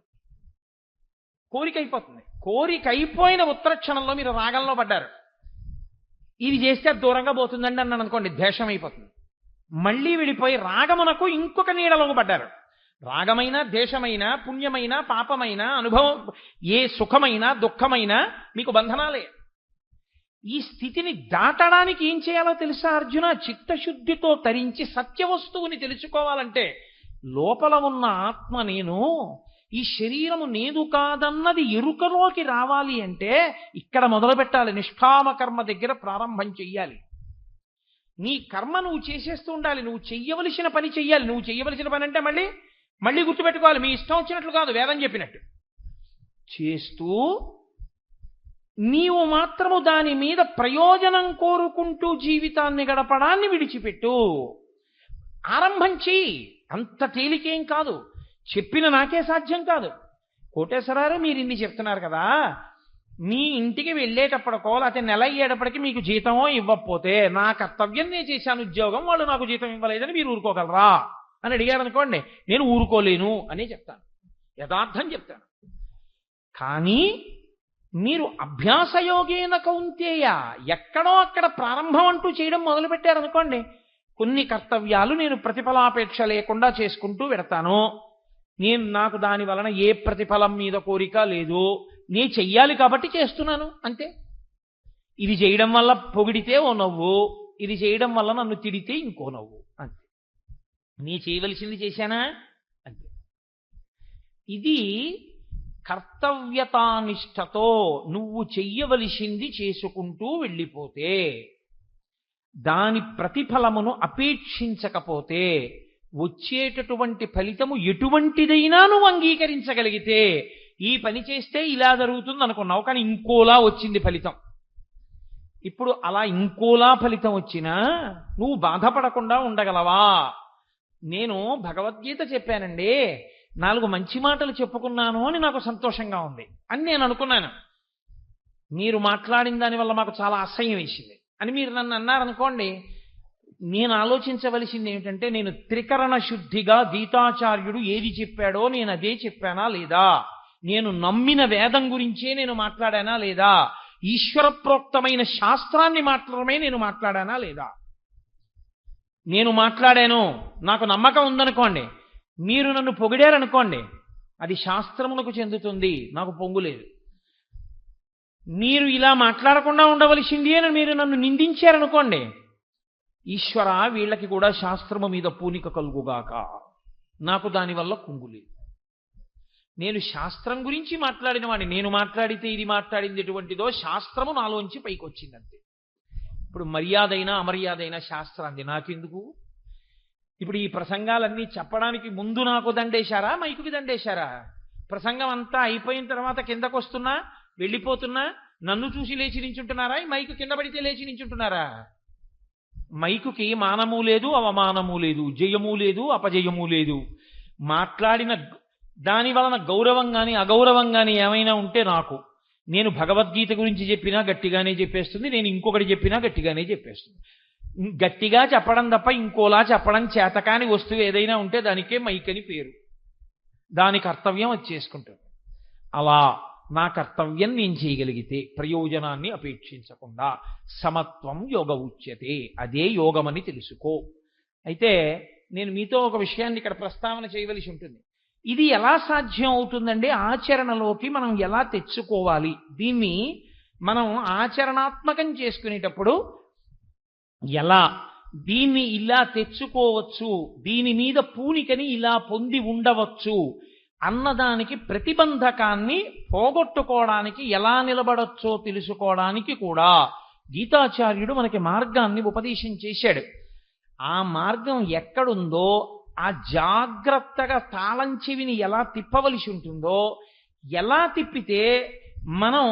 కోరిక అయిపోతుంది. కోరిక అయిపోయిన ఉత్తర క్షణంలో మీరు రాగంలో పడ్డారు, ఇది చేస్తే దూరంగా పోతుందండి అన్నాను అనుకోండి, ద్వేషం అయిపోతుంది. మళ్ళీ విడిపోయి రాగమునకు ఇంకొక నీడలోకి పడ్డారు. రాగమైన, ద్వేషమైన, పుణ్యమైన, పాపమైన అనుభవం, ఏ సుఖమైనా దుఃఖమైనా మీకు బంధనాలే. ఈ స్థితిని దాటడానికి ఏం చేయాలో తెలుసా అర్జున? చిత్తశుద్ధితో తరించి సత్యవస్తువుని తెలుసుకోవాలంటే లోపల ఉన్న ఆత్మ నేను, ఈ శరీరము నేను కాదన్నది ఎరుకలోకి రావాలి అంటే ఇక్కడ మొదలు పెట్టాలి. నిష్కామ కర్మ దగ్గర ప్రారంభం చెయ్యాలి. నీ కర్మ నువ్వు చేసేస్తూ ఉండాలి. నువ్వు చెయ్యవలసిన పని చెయ్యాలి. నువ్వు చెయ్యవలసిన పని అంటే మళ్ళీ గుర్తుపెట్టుకోవాలి, మీ ఇష్టం వచ్చినట్లు కాదు, వేదం చెప్పినట్టు చేస్తూ నీవు మాత్రము దాని మీద ప్రయోజనం కోరుకుంటూ జీవితాన్ని గడపడాన్ని విడిచిపెట్టు. ఆరంభం చెయ్యి, అంత తేలికేం కాదు, చెప్పిన నాకే సాధ్యం కాదు. కోటేశ్వరారు మీరు ఇన్ని చెప్తున్నారు కదా, మీ ఇంటికి వెళ్ళేటప్పటికో లేకపోతే నెల అయ్యేటప్పటికి మీకు జీతమో ఇవ్వకపోతే నా కర్తవ్యం నేను చేశాను ఉద్యోగం, వాళ్ళు నాకు జీతం ఇవ్వలేదని మీరు ఊరుకోగలరా అని అడిగారు అనుకోండి, నేను ఊరుకోలేను అనే చెప్తాను, యథార్థం చెప్తాను. కానీ మీరు అభ్యాసయోగేన కౌంతేయ ఎక్కడో అక్కడ ప్రారంభం అంటూ చేయడం మొదలుపెట్టారనుకోండి, కొన్ని కర్తవ్యాలు నేను ప్రతిఫలాపేక్ష లేకుండా చేసుకుంటూ పెడతాను, నాకు దాని వలన ఏ ప్రతిఫలం మీద కోరిక లేదు, నేను చెయ్యాలి కాబట్టి చేస్తున్నాను అంతే. ఇది చేయడం వల్ల పొగిడితే ఓ నవ్వు, ఇది చేయడం వల్ల నన్ను తిడితే ఇంకో నవ్వు, అంతే. నీ చేయవలసింది చేశానా అంతే. ఇది కర్తవ్యతానిష్టతో నువ్వు చెయ్యవలసింది చేసుకుంటూ వెళ్ళిపోతే, దాని ప్రతిఫలమును అపేక్షించకపోతే, వచ్చేటటువంటి ఫలితము ఎటువంటిదైనా నువ్వు అంగీకరించగలిగితే, ఈ పని చేస్తే ఇలా జరుగుతుంది అనుకున్నావు కానీ ఇంకోలా వచ్చింది ఫలితం. ఇప్పుడు అలా ఇంకోలా ఫలితం వచ్చినా నువ్వు బాధపడకుండా ఉండగలవా? నేను భగవద్గీత చెప్పానండి, 4 మంచి మాటలు చెప్పుకున్నాను అని నాకు సంతోషంగా ఉంది అని నేను అనుకున్నాను. మీరు మాట్లాడిన దానివల్ల మాకు చాలా అసహ్యం వేసింది అని మీరు నన్ను అన్నారనుకోండి, నేను ఆలోచించవలసింది ఏమిటంటే, నేను త్రికరణ శుద్ధిగా గీతాచార్యుడు ఏది చెప్పాడో నేను అదే చెప్పానా లేదా, నేను నమ్మిన వేదం గురించే నేను మాట్లాడానా లేదా, ఈశ్వర ప్రోక్తమైన శాస్త్రాన్ని మాత్రమే నేను మాట్లాడానా లేదా. నేను మాట్లాడాను, నాకు నమ్మకం ఉందనుకోండి, మీరు నన్ను పొగిడారనుకోండి, అది శాస్త్రమునకు చెందుతుంది, నాకు పొంగులేదు. మీరు ఇలా మాట్లాడకుండా ఉండవలసింది అని మీరు నన్ను నిందించారనుకోండి, ఈశ్వర వీళ్ళకి కూడా శాస్త్రము మీద పూనిక కలుగుగాక, నాకు దానివల్ల కుంగులేదు. నేను శాస్త్రం గురించి మాట్లాడిన వాడిని, నేను మాట్లాడితే ఇది మాట్లాడింది ఎటువంటిదో శాస్త్రము నాలోంచి పైకి వచ్చిందంతే. ఇప్పుడు మర్యాదైనా అమర్యాదైనా శాస్త్రాన్ని నాకెందుకు? ఇప్పుడు ఈ ప్రసంగాలన్నీ చెప్పడానికి ముందు నాకు దండేశారా, మైకుకి దండేశారా? ప్రసంగం అంతా అయిపోయిన తర్వాత కిందకు వస్తున్నా వెళ్ళిపోతున్నా నన్ను చూసి లేచి నించుంటున్నారా? ఈ మైకు కింద పడితే లేచి నించుంటున్నారా? మైకుకి మానము లేదు, అవమానము లేదు, జయము లేదు, అపజయము లేదు. మాట్లాడిన దాని వలన గౌరవం కానీ అగౌరవం కానీ ఏమైనా ఉంటే నాకు, నేను భగవద్గీత గురించి చెప్పినా గట్టిగానే చెప్పేస్తుంది, నేను ఇంకొకటి చెప్పినా గట్టిగానే చెప్పేస్తుంది. గట్టిగా చెప్పడం తప్ప ఇంకోలా చెప్పడం చేతకాని వస్తువు ఏదైనా ఉంటే దానికే మైక్ అని పేరు, దాని కర్తవ్యం అది చేసుకుంటుంది. అలా నా కర్తవ్యం నేను చేయగలిగితే ప్రయోజనాన్ని అపేక్షించకుండా సమత్వం యోగ ఉచ్యతే, అదే యోగమని తెలుసుకో. అయితే నేను మీతో ఒక విషయాన్ని ఇక్కడ ప్రస్తావన చేయవలసి ఉంటుంది. ఇది ఎలా సాధ్యం అవుతుందండి? ఆచరణలోకి మనం ఎలా తెచ్చుకోవాలి? దీన్ని మనం ఆచరణాత్మకం చేసుకునేటప్పుడు ఎలా దీన్ని ఇలా తెచ్చుకోవచ్చు, దీని మీద పూనికని ఇలా పొంది ఉండవచ్చు అన్నదానికి ప్రతిబంధకాన్ని పోగొట్టుకోవడానికి ఎలా నిలబడొచ్చో తెలుసుకోవడానికి కూడా గీతాచార్యుడు మనకి మార్గాన్ని ఉపదేశం చేశాడు. ఆ మార్గం ఎక్కడుందో, ఆ జాగ్రత్తగా తాళం చెవిని ఎలా తిప్పవలసి ఉంటుందో, ఎలా తిప్పితే మనం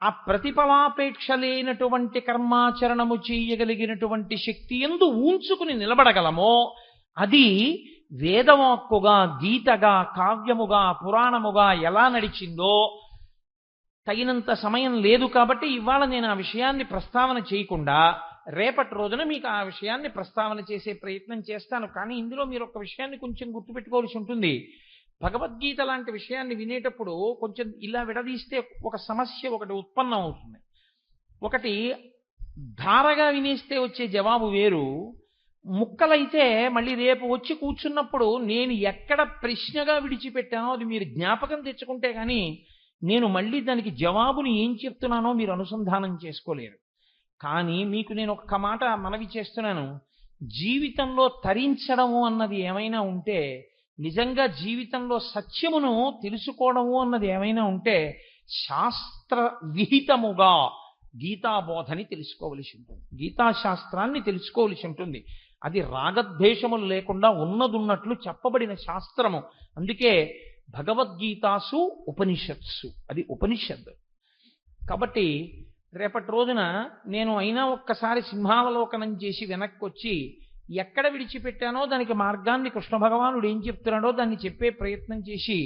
ఆ ప్రతిఫలాపేక్ష లేనటువంటి కర్మాచరణము చేయగలిగినటువంటి శక్తి యందు ఊంచుకుని నిలబడగలమో అది వేదవాక్కుగా, గీతగా, కావ్యముగా, పురాణముగా ఎలా నడిచిందో తగినంత సమయం లేదు కాబట్టి ఇవాళ నేను ఆ విషయాన్ని ప్రస్తావన చేయకుండా రేపటి రోజున మీకు ఆ విషయాన్ని ప్రస్తావన చేసే ప్రయత్నం చేస్తాను. కానీ ఇందులో మీరు ఒక విషయాన్ని కొంచెం గుర్తుపెట్టుకోవాల్సి ఉంటుంది. భగవద్గీత లాంటి విషయాన్ని వినేటప్పుడు కొంచెం ఇలా విడదీస్తే ఒక సమస్య ఒకటి ఉత్పన్నం అవుతుంది. ఒకటి ధారగా వినేస్తే వచ్చే జవాబు వేరు, ముక్కలైతే మళ్ళీ రేపు వచ్చి కూర్చున్నప్పుడు నేను ఎక్కడ ప్రశ్నగా విడిచిపెట్టానో అది మీరు జ్ఞాపకం తెచ్చుకుంటే కానీ నేను మళ్ళీ దానికి జవాబుని ఏం చెప్తున్నానో మీరు అనుసంధానం చేసుకోలేరు. కానీ మీకు నేను ఒక్క మాట మనవి చేస్తున్నాను. జీవితంలో తరించడము అన్నది ఏమైనా ఉంటే, నిజంగా జీవితంలో సత్యమును తెలుసుకోవడము అన్నది ఏమైనా ఉంటే శాస్త్ర విహితముగా గీతాబోధని తెలుసుకోవలసి ఉంటుంది. గీతాశాస్త్రాన్ని తెలుసుకోవలసి ఉంటుంది. అది రాగద్వేషములు లేకుండా ఉన్నదున్నట్లు చెప్పబడిన శాస్త్రము. అందుకే భగవద్గీతాసు ఉపనిషత్సు, అది ఉపనిషత్తు. కాబట్టి రేపటి రోజున నేను అయినా ఒక్కసారి సింహావలోకనం చేసి వెనక్కి వచ్చి ఎక్కడ విడిచిపెట్టానో దానికి మార్గాన్ని కృష్ణ భగవానుడు ఏం చెప్తున్నాడో దాన్ని చెప్పే ప్రయత్నం చేసి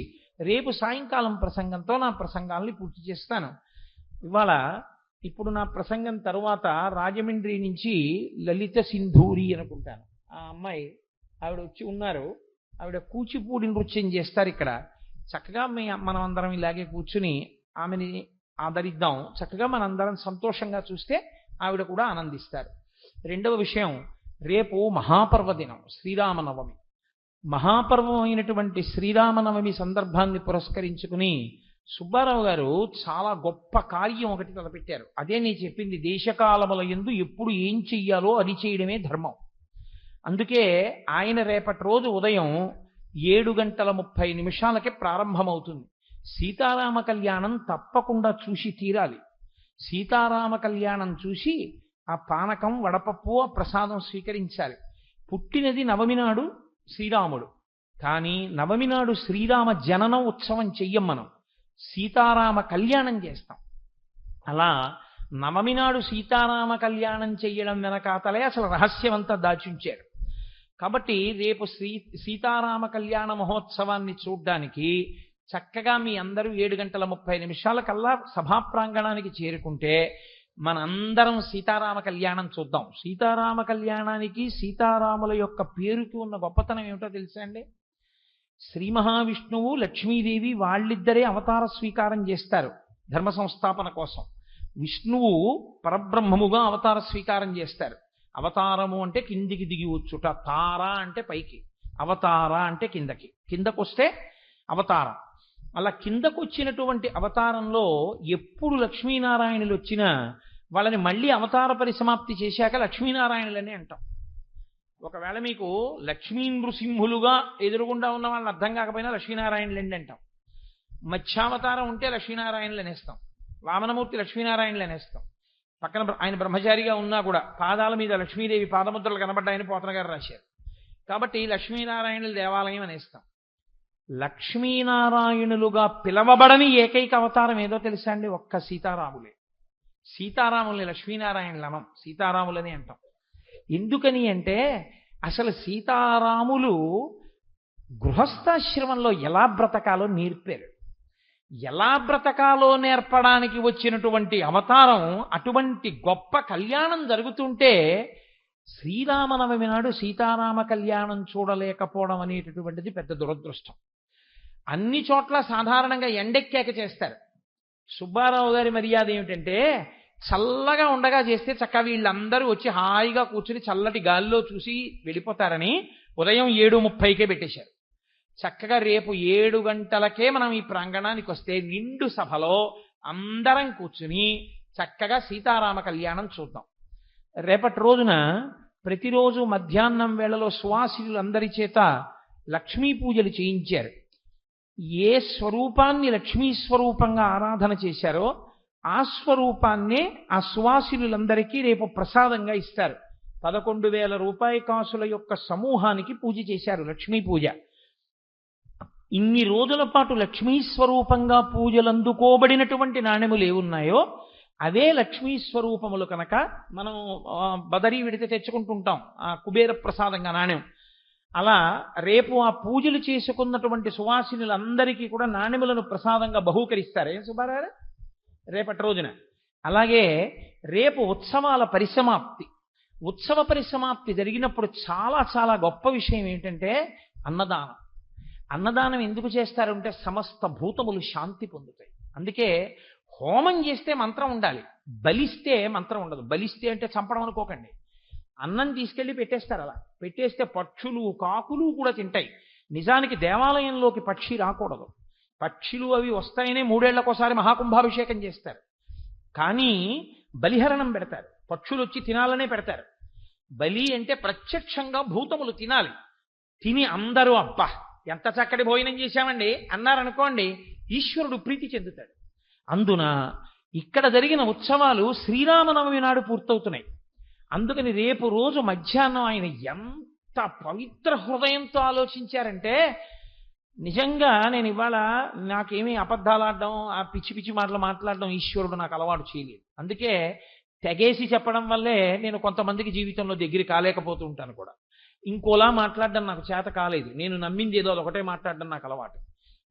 రేపు సాయంకాలం ప్రసంగంతో నా ప్రసంగాల్ని పూర్తి చేస్తాను. ఇప్పుడు నా ప్రసంగం తరువాత రాజమండ్రి నుంచి లలిత సింధూరి అనుకుంటాను, ఆ అమ్మాయి ఆవిడ వచ్చి ఉన్నారు. ఆవిడ కూచిపూడి నృత్యం చేస్తారు ఇక్కడ. చక్కగా మనం అందరం ఇలాగే కూర్చుని ఆమెని ఆదరిద్దాం. చక్కగా మనందరం సంతోషంగా చూస్తే ఆవిడ కూడా ఆనందిస్తారు. రెండవ విషయం, రేపు మహాపర్వదినం, శ్రీరామనవమి. మహాపర్వమైనటువంటి శ్రీరామనవమి సందర్భాన్ని పురస్కరించుకుని సుబ్బారావు గారు చాలా గొప్ప కార్యం ఒకటి తలపెట్టారు. అదే నేను చెప్పింది, దేశకాలముల యందు ఎప్పుడు ఏం చెయ్యాలో అది చేయడమే ధర్మం. అందుకే ఆయన రేపటి రోజు ఉదయం 7:30 ప్రారంభమవుతుంది. సీతారామ కళ్యాణం తప్పకుండా చూసి తీరాలి. సీతారామ కళ్యాణం చూసి ఆ పానకం, వడపప్పు, ఆ ప్రసాదం స్వీకరించాలి. పుట్టినది నవమి నాడు శ్రీరాముడు, కానీ నవమి నాడు శ్రీరామ జనన ఉత్సవం చెయ్యం, మనం సీతారామ కళ్యాణం చేస్తాం. అలా నవమి నాడు సీతారామ కళ్యాణం చెయ్యడం వెనకాతలే అసలు రహస్యమంతా దాచుంచారు. కాబట్టి రేపు సీతారామ కళ్యాణ మహోత్సవాన్ని చూడ్డానికి చక్కగా మీ అందరూ 7:30 సభా ప్రాంగణానికి చేరుకుంటే మనందరం సీతారామ కళ్యాణం చూద్దాం. సీతారామ కళ్యాణానికి సీతారాముల యొక్క పేరుకి ఉన్న గొప్పతనం ఏమిటో తెలుసా అండి? శ్రీ మహావిష్ణువు, లక్ష్మీదేవి వాళ్ళిద్దరే అవతార స్వీకారం చేస్తారు ధర్మ సంస్థాపన కోసం. విష్ణువు పరబ్రహ్మముగా అవతార స్వీకారం చేస్తారు. అవతారము అంటే కిందికి దిగి వచ్చుట, తార అంటే పైకి, అవతార అంటే కిందకి, కిందకొస్తే అవతారం. అలా కిందకు వచ్చినటువంటి అవతారంలో ఎప్పుడు లక్ష్మీనారాయణులు వచ్చినా వాళ్ళని మళ్ళీ అవతార పరిసమాప్తి చేశాక లక్ష్మీనారాయణులని అంటాం. ఒకవేళ మీకు లక్ష్మీ నృసింహులుగా ఎదురుగుండా ఉన్న వాళ్ళని అర్థం కాకపోయినా లక్ష్మీనారాయణులండి అంటాం. మత్స్యావతారం ఉంటే లక్ష్మీనారాయణులు అనేస్తాం, వామనమూర్తి లక్ష్మీనారాయణులు అనేస్తాం. పక్కన ఆయన బ్రహ్మచారిగా ఉన్నా కూడా పాదాల మీద లక్ష్మీదేవి పాదముద్రలు కనబడ్డాయని పోతన గారు రాశారు. కాబట్టి లక్ష్మీనారాయణుల దేవాలయం అనేస్తాం. లక్ష్మీనారాయణులుగా పిలవబడని ఏకైక అవతారం ఏదో తెలుసా అండి? ఒక్క సీతారాములే. సీతారాముల్ని లక్ష్మీనారాయణులు అనం, సీతారాములని అంటాం. ఎందుకని అంటే అసలు సీతారాములు గృహస్థాశ్రమంలో ఎలా బ్రతకాలో నేర్పారు. ఎలా బ్రతకాలో నేర్పడానికి వచ్చినటువంటి అవతారం. అటువంటి గొప్ప కళ్యాణం జరుగుతుంటే శ్రీరామనవమి నాడు సీతారామ కళ్యాణం చూడలేకపోవడం అనేటటువంటిది పెద్ద దురదృష్టం. అన్ని చోట్ల సాధారణంగా ఎండెక్కాక చేస్తారు. సుబ్బారావు గారి మర్యాద ఏమిటంటే చల్లగా ఉండగా చేస్తే చక్కగా వీళ్ళందరూ వచ్చి హాయిగా కూర్చుని చల్లటి గాల్లో చూసి వెళ్ళిపోతారని ఉదయం 7:30 పెట్టేశారు. చక్కగా రేపు 7 గంటలకే మనం ఈ ప్రాంగణానికి వస్తే నిండు సభలో అందరం కూర్చుని చక్కగా సీతారామ కళ్యాణం చూద్దాం. రేపటి రోజున ప్రతిరోజు మధ్యాహ్నం వేళలో సువాసినులందరి చేత లక్ష్మీ పూజలు చేయించారు. ఏ స్వరూపాన్ని లక్ష్మీ స్వరూపంగా ఆరాధన చేశారో ఆ స్వరూపాన్నే ఆ సువాసినులందరికీ రేపు ప్రసాదంగా ఇస్తారు. 11,000 రూపాయి కాసుల యొక్క సమూహానికి పూజ చేశారు, లక్ష్మీ పూజ. ఇన్ని రోజుల పాటు లక్ష్మీ స్వరూపంగా పూజలు అందుకోబడినటువంటి నాణెములు ఏవున్నాయో అవే లక్ష్మీ స్వరూపములు కనుక మనం బదరీ విడితే తెచ్చుకుంటుంటాం ఆ కుబేర ప్రసాదంగా నాణ్యం. అలా రేపు ఆ పూజలు చేసుకున్నటువంటి సువాసినులందరికీ కూడా నాణెములను ప్రసాదంగా బహూకరిస్తారు. ఏం సుబ్బారావు రేపటి రోజున. అలాగే రేపు ఉత్సవాల పరిసమాప్తి. ఉత్సవ పరిసమాప్తి జరిగినప్పుడు చాలా చాలా గొప్ప విషయం ఏంటంటే అన్నదానం. అన్నదానం ఎందుకు చేస్తారంటే సమస్త భూతములు శాంతి పొందుతాయి. అందుకే హోమం చేస్తే మంత్రం ఉండాలి, బలిస్తే మంత్రం ఉండదు. బలిస్తే అంటే చంపడం అనుకోకండి. అన్నం తీసుకెళ్లి పెట్టేస్తారు. అలా పెట్టేస్తే పక్షులు కాకులు కూడా తింటాయి. నిజానికి దేవాలయంలోకి పక్షి రాకూడదు. పక్షులు అవి వస్తాయనే 3 ఏళ్లకోసారి మహాకుంభాభిషేకం చేస్తారు. కానీ బలిహరణం పెడతారు. పక్షులు వచ్చి తినాలనే పెడతారు. బలి అంటే ప్రత్యక్షంగా భూతములు తినాలి. తిని అందరూ అబ్బా ఎంత చక్కటి భోజనం చేశామండి అన్నారనుకోండి, ఈశ్వరుడు ప్రీతి చెందుతాడు. అందున ఇక్కడ జరిగిన ఉత్సవాలు శ్రీరామనవమి నాడు పూర్తవుతున్నాయి. అందుకని రేపు రోజు మధ్యాహ్నం ఆయన ఎంత పవిత్ర హృదయంతో ఆలోచించారంటే, నిజంగా నేను ఇవాళ నాకేమీ అబద్ధాలు ఆడడం, ఆ పిచ్చి పిచ్చి మాటలు మాట్లాడడం ఈశ్వరుడు నాకు అలవాటు చేయలేదు. అందుకే తెగేసి చెప్పడం వల్లే నేను కొంతమందికి జీవితంలో దగ్గర కాలేకపోతూ ఉంటాను కూడా. ఇంకోలా మాట్లాడడం నాకు చేత కాలేదు. నేను నమ్మింది ఏదో ఒకటే మాట్లాడడం నాకు అలవాటు.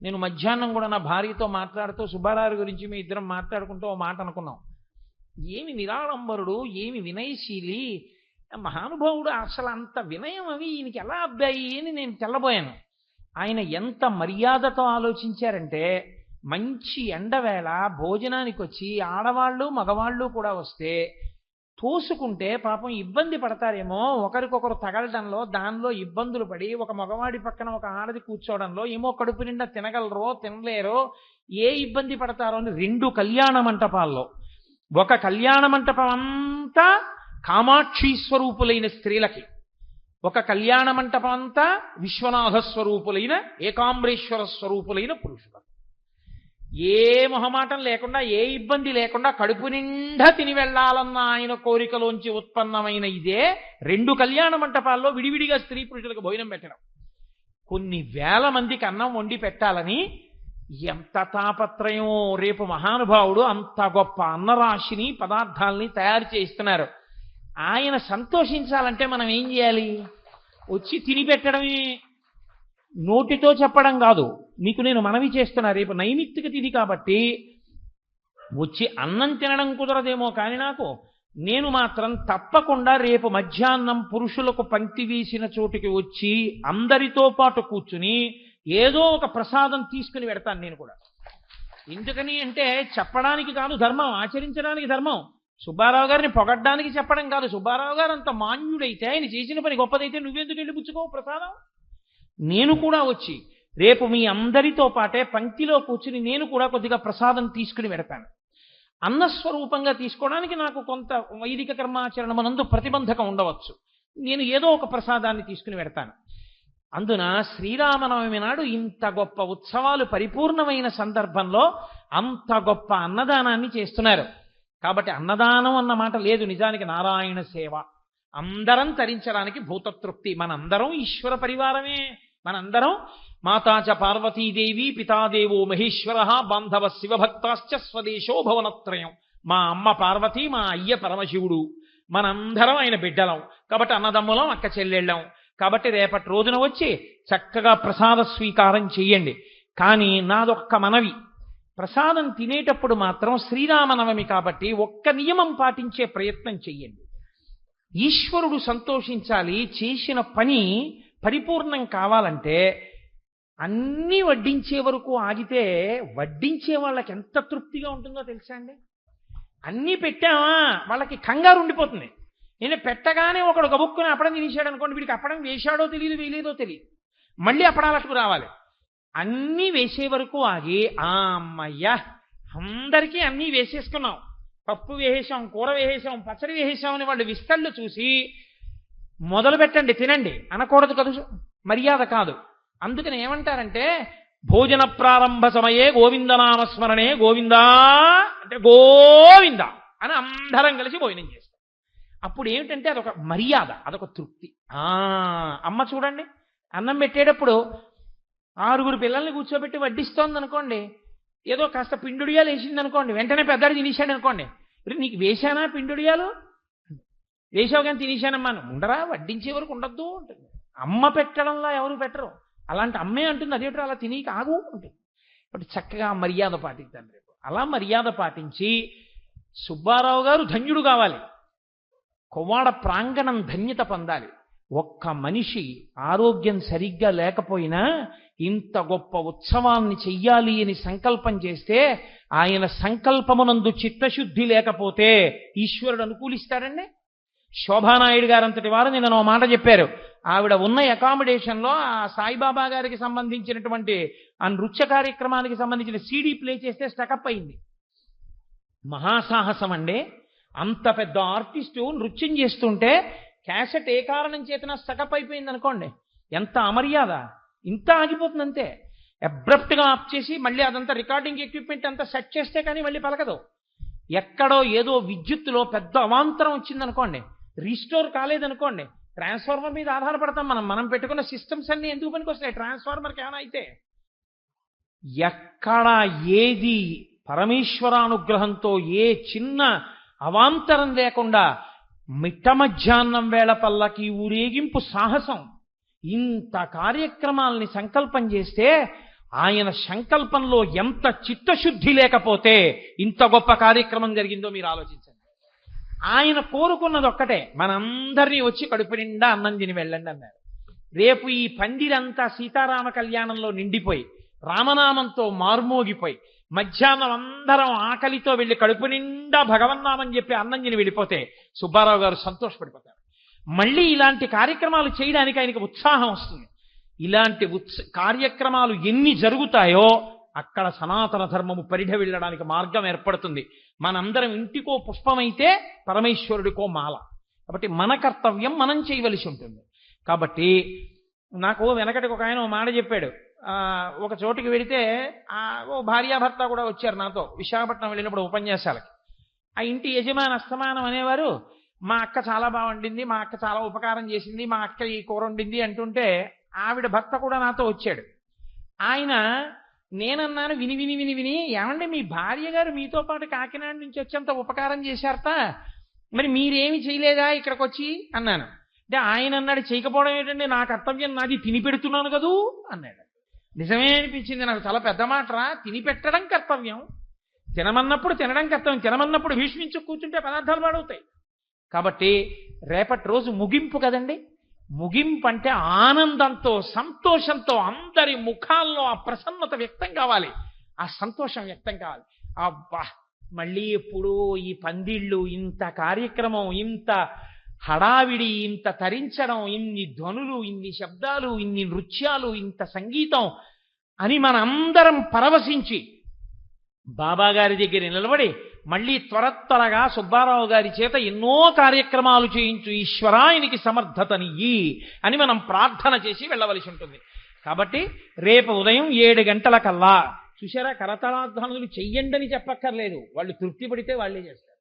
నేను మధ్యాహ్నం కూడా నా భార్యతో మాట్లాడుతూ సుబ్బారావు గురించి మీ ఇద్దరం మాట్లాడుకుంటూ ఓ మాట అనుకున్నాం. ఏమి నిరాడంబరుడు, ఏమి వినయశీలి, మహానుభావుడు, అసలు అంత వినయం అవి ఈయనకి ఎలా అబ్బాయి అని నేను తెల్లబోయాను. ఆయన ఎంత మర్యాదతో ఆలోచించారంటే, మంచి ఎండవేళ భోజనానికి వచ్చి ఆడవాళ్ళు మగవాళ్ళు కూడా వస్తే తోసుకుంటే పాపం ఇబ్బంది పడతారేమో, ఒకరికొకరు తగలడంలో దానిలో ఇబ్బందులు పడి ఒక మగవాడి పక్కన ఒక ఆడది కూర్చోవడంలో ఏమో కడుపు నిండా తినగలరో తినలేరో, ఏ ఇబ్బంది పడతారో అని 2 కళ్యాణ మంటపాల్లో, ఒక కళ్యాణ మంటపం అంతా కామాక్షి స్వరూపులైన స్త్రీలకి, ఒక కళ్యాణ మంటపం అంతా విశ్వనాథ స్వరూపులైన ఏకాంబరేశ్వర స్వరూపులైన పురుషులు. ఏ మొహమాటం లేకుండా, ఏ ఇబ్బంది లేకుండా కడుపు నిండా తిని వెళ్ళాలన్న ఆయన కోరికలోంచి ఉత్పన్నమైన ఇదే 2 కళ్యాణ మంటపాల్లో విడివిడిగా స్త్రీ పురుషులకు భోజనం పెట్టడం. కొన్ని వేల మందికి అన్నం వండి పెట్టాలని ఎంత తాపత్రయమో. రేపు మహానుభావుడు అంత గొప్ప అన్నరాశిని పదార్థాలని తయారు చేయిస్తున్నారు. ఆయన సంతోషించాలంటే మనం ఏం చేయాలి? వచ్చి తిని పెట్టడమే, నోటితో చెప్పడం కాదు. మీకు నేను మనవి చేస్తున్నా, రేపు నైమిత్తిక తిథి కాబట్టి వచ్చి అన్నం తినడం కుదరదేమో, కానీ నేను మాత్రం తప్పకుండా రేపు మధ్యాహ్నం పురుషులకు పంక్తి వేసిన చోటుకి వచ్చి అందరితో పాటు కూర్చుని ఏదో ఒక ప్రసాదం తీసుకుని పెడతాను నేను కూడా. ఎందుకని అంటే చెప్పడానికి కాదు ధర్మం, ఆచరించడానికి ధర్మం. సుబ్బారావు గారిని పొగడ్డానికి చెప్పడం కాదు. సుబ్బారావు గారు అంత మాన్యుడైతే, ఆయన చేసిన పని గొప్పదైతే నువ్వెందుకు వెళ్ళి పుచ్చుకోవు ప్రసాదం? నేను కూడా వచ్చి రేపు మీ అందరితో పాటే పంక్తిలో కూర్చుని నేను కూడా కొద్దిగా ప్రసాదం తీసుకుని పెడతాను. అన్నస్వరూపంగా తీసుకోవడానికి నాకు కొంత వైదిక కర్మాచరణ మనందు ప్రతిబంధకం ఉండవచ్చు. నేను ఏదో ఒక ప్రసాదాన్ని తీసుకుని పెడతాను. అందున శ్రీరామనవమి నాడు ఇంత గొప్ప ఉత్సవాలు పరిపూర్ణమైన సందర్భంలో అంత గొప్ప అన్నదానాన్ని చేస్తున్నారు. కాబట్టి అన్నదానం అన్న మాట లేదు, నిజానికి నారాయణ సేవ. అందరం తరించడానికి భూతతృప్తి. మనందరం ఈశ్వర పరివారమే. మనందరం మాతాచ పార్వతీదేవి, పితాదేవో మహేశ్వర, బాంధవ శివభక్తాశ్చ స్వదేశో భవనత్రయం. మా అమ్మ పార్వతి, మా అయ్య పరమశివుడు, మనందరం ఆయన బిడ్డలం. కాబట్టి అన్నదమ్ములం, అక్క చెల్లెళ్ళం. కాబట్టి రేపటి రోజున వచ్చి చక్కగా ప్రసాద స్వీకారం చెయ్యండి. కానీ నాదొక్క మనవి, ప్రసాదం తినేటప్పుడు మాత్రం శ్రీరామనవమి కాబట్టి ఒక్క నియమం పాటించే ప్రయత్నం చెయ్యండి. ఈశ్వరుడు సంతోషించాలి, చేసిన పని పరిపూర్ణం కావాలంటే అన్నీ వడ్డించే వరకు ఆగితే వడ్డించే వాళ్ళకి ఎంత తృప్తిగా ఉంటుందో తెలుసా అండి? అన్నీ పెట్టామా వాళ్ళకి కంగారు ఉండిపోతుంది. నేను పెట్టగానే ఒకడు గబుక్కుని అప్పడం తినేశాడు అనుకోండి, వీడికి అప్పడం వేశాడో తెలియదు వేయలేదో తెలియదు, మళ్ళీ అప్పడాలట్టుకు రావాలి. అన్నీ వేసే వరకు ఆగి అమ్మయ్యా అందరికీ అన్నీ వేసేసుకున్నాం, పప్పు వేసేసాం, కూర వేసేసాం, పచ్చడి వేసేసామని వాళ్ళు విస్తళ్ళు చూసి మొదలు పెట్టండి తినండి అనకూడదు కదా, మర్యాద కాదు. అందుకని ఏమంటారంటే భోజన ప్రారంభ సమయే గోవిందనామస్మరణే, గోవిందా అంటే గోవింద అని అందరం కలిసి భోజనం చేస్తాం. అప్పుడు ఏమిటంటే అదొక మర్యాద, అదొక తృప్తి. అమ్మ చూడండి అన్నం పెట్టేటప్పుడు 6 పిల్లల్ని కూర్చోబెట్టి వడ్డిస్తోంది అనుకోండి, ఏదో కాస్త పిండుడియాలు వేసింది అనుకోండి, వెంటనే పెద్దడు తినేశాడు అనుకోండి, నీకు వేశానా పిండుడియాలు, వేసావు కానీ తినేశానమ్మాను, ఉండరా వడ్డించే వరకు ఉండద్దు ఉంటుంది. అమ్మ పెట్టడంలో ఎవరు పెట్టరు, అలాంటి అమ్మే అంటుంది అదేమిటో అలా తిని కాగు ఉంటుంది. కాబట్టి చక్కగా మర్యాద పాటిద్దాం రేపు. అలా మర్యాద పాటించి సుబ్బారావు గారు ధన్యుడు కావాలి, కొవ్వాడ ప్రాంగణం ధన్యత పొందాలి. ఒక్క మనిషి ఆరోగ్యం సరిగ్గా లేకపోయినా ఇంత గొప్ప ఉత్సవాన్ని చెయ్యాలి అని సంకల్పం చేస్తే ఆయన సంకల్పమునందు చిత్తశుద్ధి లేకపోతే ఈశ్వరుడు అనుకూలిస్తాడండి. శోభానాయుడు గారంతటి వారు నిన్న ఓ మాట చెప్పారు. ఆవిడ ఉన్న అకామిడేషన్లో ఆ సాయిబాబా గారికి సంబంధించినటువంటి ఆ నృత్య కార్యక్రమానికి సంబంధించిన సీడీ ప్లే చేస్తే స్టకప్ అయింది. మహాసాహసం అండి. అంత పెద్ద ఆర్టిస్టు నృత్యం చేస్తుంటే క్యాసెట్ ఏ కారణం చేతన స్టకప్ అయిపోయింది అనుకోండి, ఎంత అమర్యాద. ఇంత ఆగిపోతుంది అంతే. అబ్రప్ట్గా ఆఫ్ చేసి మళ్ళీ అదంతా రికార్డింగ్ ఎక్విప్మెంట్ అంతా సెట్ చేస్తే కానీ మళ్ళీ పలకదు. ఎక్కడో ఏదో విద్యుత్తులో పెద్ద అవాంతరం వచ్చిందనుకోండి, రీస్టోర్ కాలేదనుకోండి, ట్రాన్స్ఫార్మర్ మీద ఆధారపడతాం మనం పెట్టుకున్న సిస్టమ్స్ అన్ని ఎందుకు పనికి వస్తాయి ట్రాన్స్ఫార్మర్కి ఏమైనా అయితే. ఎక్కడ ఏది పరమేశ్వరానుగ్రహంతో ఏ చిన్న అవాంతరం లేకుండా మిట్ట మధ్యాహ్నం వేళ పల్లకి ఊరేగింపు సాహసం, ఇంత కార్యక్రమాల్ని సంకల్పం చేస్తే ఆయన సంకల్పంలో ఎంత చిత్తశుద్ధి లేకపోతే ఇంత గొప్ప కార్యక్రమం జరిగిందో మీరు ఆలోచించండి. ఆయన కోరుకున్నది ఒక్కటే, మనందరినీ వచ్చి కడుపు నిండా అన్నం తిని వెళ్ళండి అన్నారు. రేపు ఈ పందిరంతా సీతారామ కళ్యాణంలో నిండిపోయి రామనామంతో మార్మోగిపోయి మధ్యాహ్నం అందరం ఆకలితో వెళ్ళి కడుపు నిండా భగవన్నామం చెప్పి అన్నం తిని వెళ్ళిపోతే సుబ్బారావు గారు సంతోషపడిపోతారు. మళ్ళీ ఇలాంటి కార్యక్రమాలు చేయడానికి ఆయనకి ఉత్సాహం వస్తుంది. ఇలాంటి కార్యక్రమాలు ఎన్ని జరుగుతాయో అక్కడ సనాతన ధర్మము పరిఢ వెళ్ళడానికి మార్గం ఏర్పడుతుంది. మనందరం ఇంటికో పుష్పమైతే పరమేశ్వరుడికో మాల. కాబట్టి మన కర్తవ్యం మనం చేయవలసి ఉంటుంది. కాబట్టి నాకు వెనకటికి ఒక ఆయన ఓ మాట చెప్పాడు. ఒక చోటికి వెళితే ఓ భార్యాభర్త కూడా వచ్చారు నాతో, విశాఖపట్నం వెళ్ళినప్పుడు ఉపన్యాసాలకి. ఆ ఇంటి యజమాని అస్తమానం అనేవారు, మా అక్క చాలా బాగా వండింది, మా అక్క చాలా ఉపకారం చేసింది, మా అక్క ఈ కూర వండింది అంటుంటే ఆవిడ భర్త కూడా నాతో వచ్చాడు. ఆయన నేనన్నాను విని విని విని విని, ఏమంటే మీ భార్య గారు మీతో పాటు కాకినాడ నుంచి వచ్చేంత ఉపకారం చేశారట, మరి మీరేమి చేయలేదా ఇక్కడికి వచ్చి అన్నాను. అంటే ఆయన అన్నాడు, చేయకపోవడం ఏంటంటే నా కర్తవ్యం నాది, తిని పెడుతున్నాను కదూ అన్నాడు. నిజమే అనిపించింది నాకు. చాలా పెద్ద మాటరా, తిని పెట్టడం కర్తవ్యం, తినమన్నప్పుడు తినడం కర్తవ్యం, తినమన్నప్పుడు భీష్మించు కూర్చుంటే పదార్థాలు పాడవుతాయి. కాబట్టి రేపటి రోజు ముగింపు కదండి. ముగింపు అంటే ఆనందంతో సంతోషంతో అందరి ముఖాల్లో ఆ ప్రసన్నత వ్యక్తం కావాలి, ఆ సంతోషం వ్యక్తం కావాలి. అబ్బా మళ్ళీ ఎప్పుడు ఈ పందిళ్ళు, ఇంత కార్యక్రమం, ఇంత హడావిడి, ఇంత తరించడం, ఇన్ని ధ్వనులు, ఇన్ని శబ్దాలు, ఇన్ని నృత్యాలు, ఇంత సంగీతం అని మనందరం పరవశించి బాబాగారి దగ్గర నిలబడి మళ్ళీ త్వరగా సుబ్బారావు గారి చేత ఎన్నో కార్యక్రమాలు చేయించు ఈశ్వరాయనికి సమర్థతనియ్యి అని మనం ప్రార్థన చేసి వెళ్ళవలసి ఉంటుంది. కాబట్టి రేపు ఉదయం 7 గంటలకల్లా చూసారా, కరతలాధ్వనులు చెయ్యండి అని చెప్పక్కర్లేదు, వాళ్ళు తృప్తి పడితే వాళ్ళే చేస్తారు.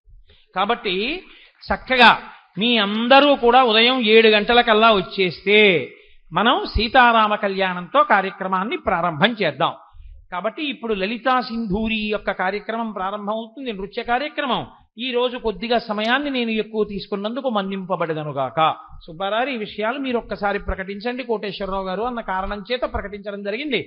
కాబట్టి చక్కగా మీ అందరూ కూడా ఉదయం 7 గంటలకల్లా వచ్చేస్తే మనం సీతారామ కళ్యాణంతో కార్యక్రమాన్ని ప్రారంభం చేద్దాం. కాబట్టి ఇప్పుడు లలితా సింధూరి యొక్క కార్యక్రమం ప్రారంభం అవుతుంది, నృత్య కార్యక్రమం. ఈ రోజు కొద్దిగా సమయాన్ని నేను ఎక్కువ తీసుకున్నందుకు మన్నింపబడదనుగాక. సుబ్బారావు ఈ విషయాలు మీరు ఒక్కసారి ప్రకటించండి కోటేశ్వరరావు గారు అన్న కారణం చేత ప్రకటించడం జరిగింది.